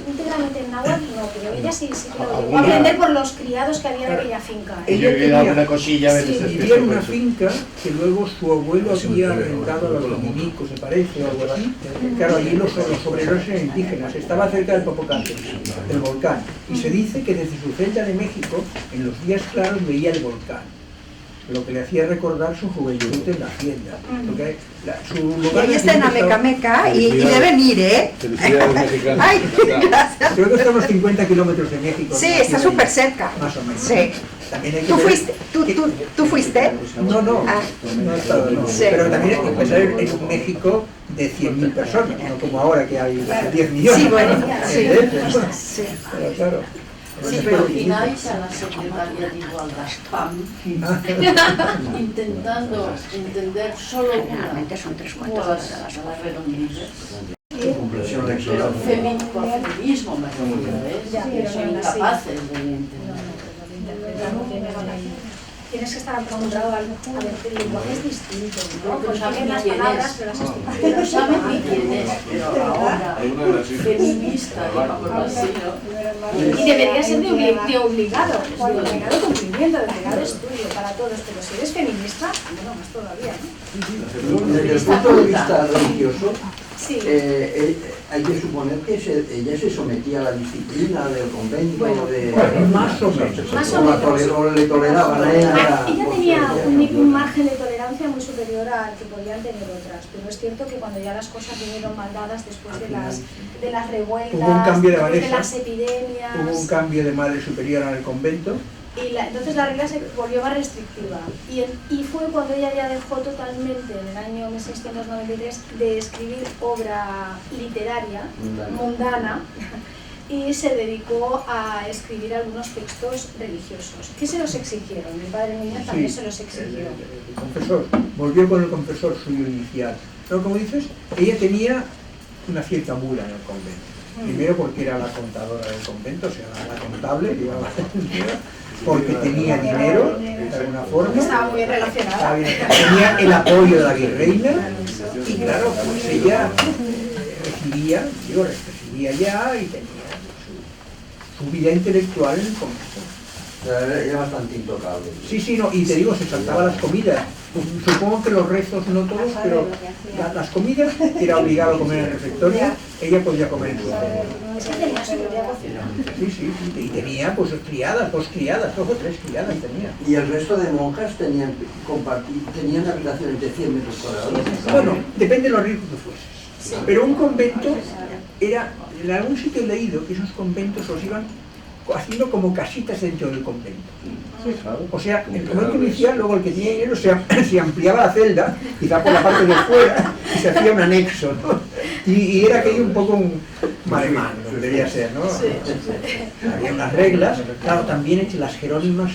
íntegramente en náhuatl no, pero ella sí que lo llegó a aprender por los criados que había en aquella finca. Yo he oído alguna cosilla a veces. Vivía en una finca que luego su abuelo había rentado a los dominicos, me parece, o algo así. Claro, allí los obreros eran indígenas, estaba cerca del Popocatépetl, del volcán. Y se dice que desde su celda de México, en los días claros, veía el volcán, lo que le hacía recordar su juventud en la hacienda. Porque su Y lugar ahí de está en nacimiento Amecameca y deben ir, ¿eh? Felicidades mexicanas. Ay, gracias. creo que está a unos 50 kilómetros de México. Sí, está súper cerca. Más o menos. Sí. También hay que ¿Tú ver- fuiste? ¿Tú fuiste? No, no, Ah. no he estado, no. Sí. Pero también hay que pensar en un México de 100.000 personas, no como ahora que hay 10 millones. Sí, bueno, sí. Evidente, ¿no? Sí. Pero claro. Si imagináis a la secretaria de Igualdad, PAM, intentando entender solo una, Son 3/4 todas de las las redonditas, Comprensión pero lectora. por feminismo me refiero, que son incapaces de entender. Tienes que estar acostumbrado a ver, el lenguaje es distinto, ¿no? Pero Porque saben las quién palabras, es, pero las pero estructuras saben no. ni quién es, pero ahora Alguna de las feminista, digámoslo así, ¿no? Y debería ser de obligado cumplimiento, de obligado estudio para todos, pero si eres feminista, bueno, más todavía, ¿no? Desde el punto de vista religioso, Sí. hay que suponer que ella se sometía a la disciplina del convento, Más o menos. Más o menos. o le toleraban a ella. Ella tenía un margen de tolerancia muy superior al que podían tener otras, pero es cierto que cuando ya las cosas vinieron mal dadas después de las revueltas, Hubo un cambio de después de abadesa, las epidemias, Hubo un cambio de madre superior en el convento. y entonces la regla se volvió más restrictiva. Y fue cuando ella ya dejó totalmente, en el año 1693, de escribir obra literaria, mundana, y se dedicó a escribir algunos textos religiosos, que se los exigieron. Mi padre Núñez también se los exigió. El confesor, volvió con el confesor suyo inicial. No, como dices, ella tenía una cierta mula en el convento. Primero porque era la contadora del convento, o sea, la contable, llevaba el dinero, porque tenía dinero, de alguna forma. Estaba muy relacionada. Estaba bien, tenía el apoyo de la virreina, y claro, pues ella recibía ya y tenía su vida intelectual en el convento. O sea, era bastante intocable. Sí, sí, no, y te digo, se saltaba las comidas. Supongo que los rezos no todos, pero las comidas era obligado a comer en el refectorio, ella podía comer en su casa. Es que tenía su propia cocina. Sí, sí, y tenía pues criadas, 2 criadas, 2 o 3 criadas tenía. Y el resto de monjas tenían habitaciones de 100 metros cuadrados. Bueno, depende de lo rico que fueses. Pero un convento era, en algún sitio he leído que esos conventos los iban haciendo como casitas dentro del convento. O sea, el convento inicial, luego el que tenía dinero se ampliaba la celda, quizá por la parte de fuera, y se hacía un anexo, ¿no? Y era aquello un poco un maremán, debería ser, ¿no? Había unas reglas, claro, también entre las jerónimas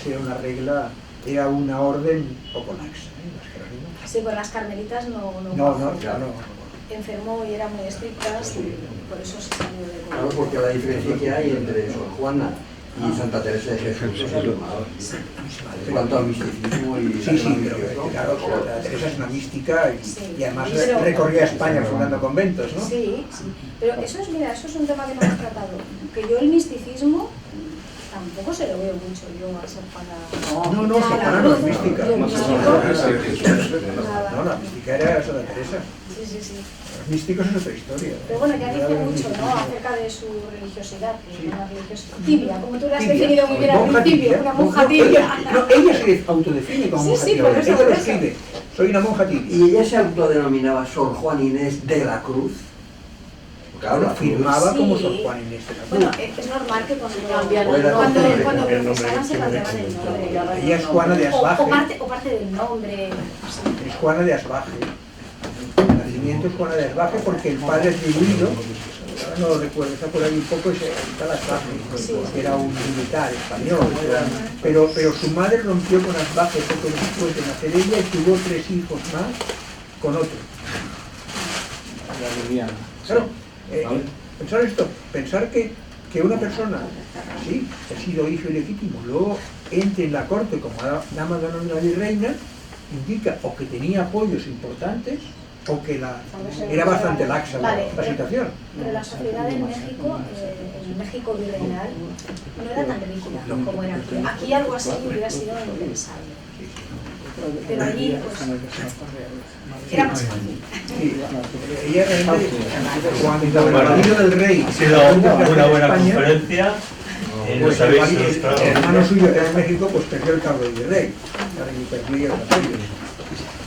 era una orden poco laxa, ¿eh? Las jerónimas. Sí, pues las carmelitas no. No, Enfermó y eran muy estrictas y por eso se salió de Claro, porque la diferencia que hay entre Sor Juana y Santa Teresa de Jesús es abrumador. En cuanto al misticismo y... Sí, pero claro, Santa Teresa es una mística y además recorría España fundando conventos, ¿no? Sí, sí. Pero eso es un tema que no hemos tratado. Que yo el misticismo tampoco se lo veo mucho yo a Sor Juana. No, Sor Juana no es mística. Yo No, místico. la mística era Santa Teresa. Sí. Los místicos es otra historia. Pero bueno, ya dice mucho, ¿no?, acerca de su religiosidad, que es una religiosidad tibia, como tú lo has definido muy bien al principio, una monja tibia. No, ella se autodefine como monja tibia, por eso, ella lo escribe, soy una monja tibia. ¿Y ella se autodenominaba Sor Juan Inés de la Cruz? Claro, firmaba como Sí. Sor Juan Inés de la Cruz. Bueno, es normal que cuando Cambian el cuando nombre. profesaban se cambiaban el nombre. Ella es Juana de Asbaje. O parte del nombre. Es Juana de Asbaje. El nacimiento es Juana de Asbaje porque el padre atribuido, ahora no lo recuerdo, está por ahí un poco, está Asbaje, que era un militar español, pero su madre rompió con Asbaje poco después de nacer ella y tuvo 3 hijos más con otro. Claro, pensar esto, pensar que una persona, sí, ha sido hijo ilegítimo, luego entre en la corte como dama de honor y reina, indica o que tenía apoyos importantes o que era bastante laxa la situación. Pero la sociedad en México, el México virreinal, no era tan rígida como era aquí. Aquí algo así hubiera sido impensable. Pero allí, pues, era más fácil. Sí, ella realmente, cuando el marido del rey ha sido una buena conferencia. pues Nos el habéis ilustrado. hermano suyo que era en México, pues perdió el cargo de virrey. Y perdió el apoyo.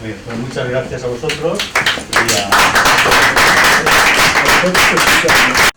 Muy bien, pues muchas gracias a vosotros. Y a... Nosotros, pues,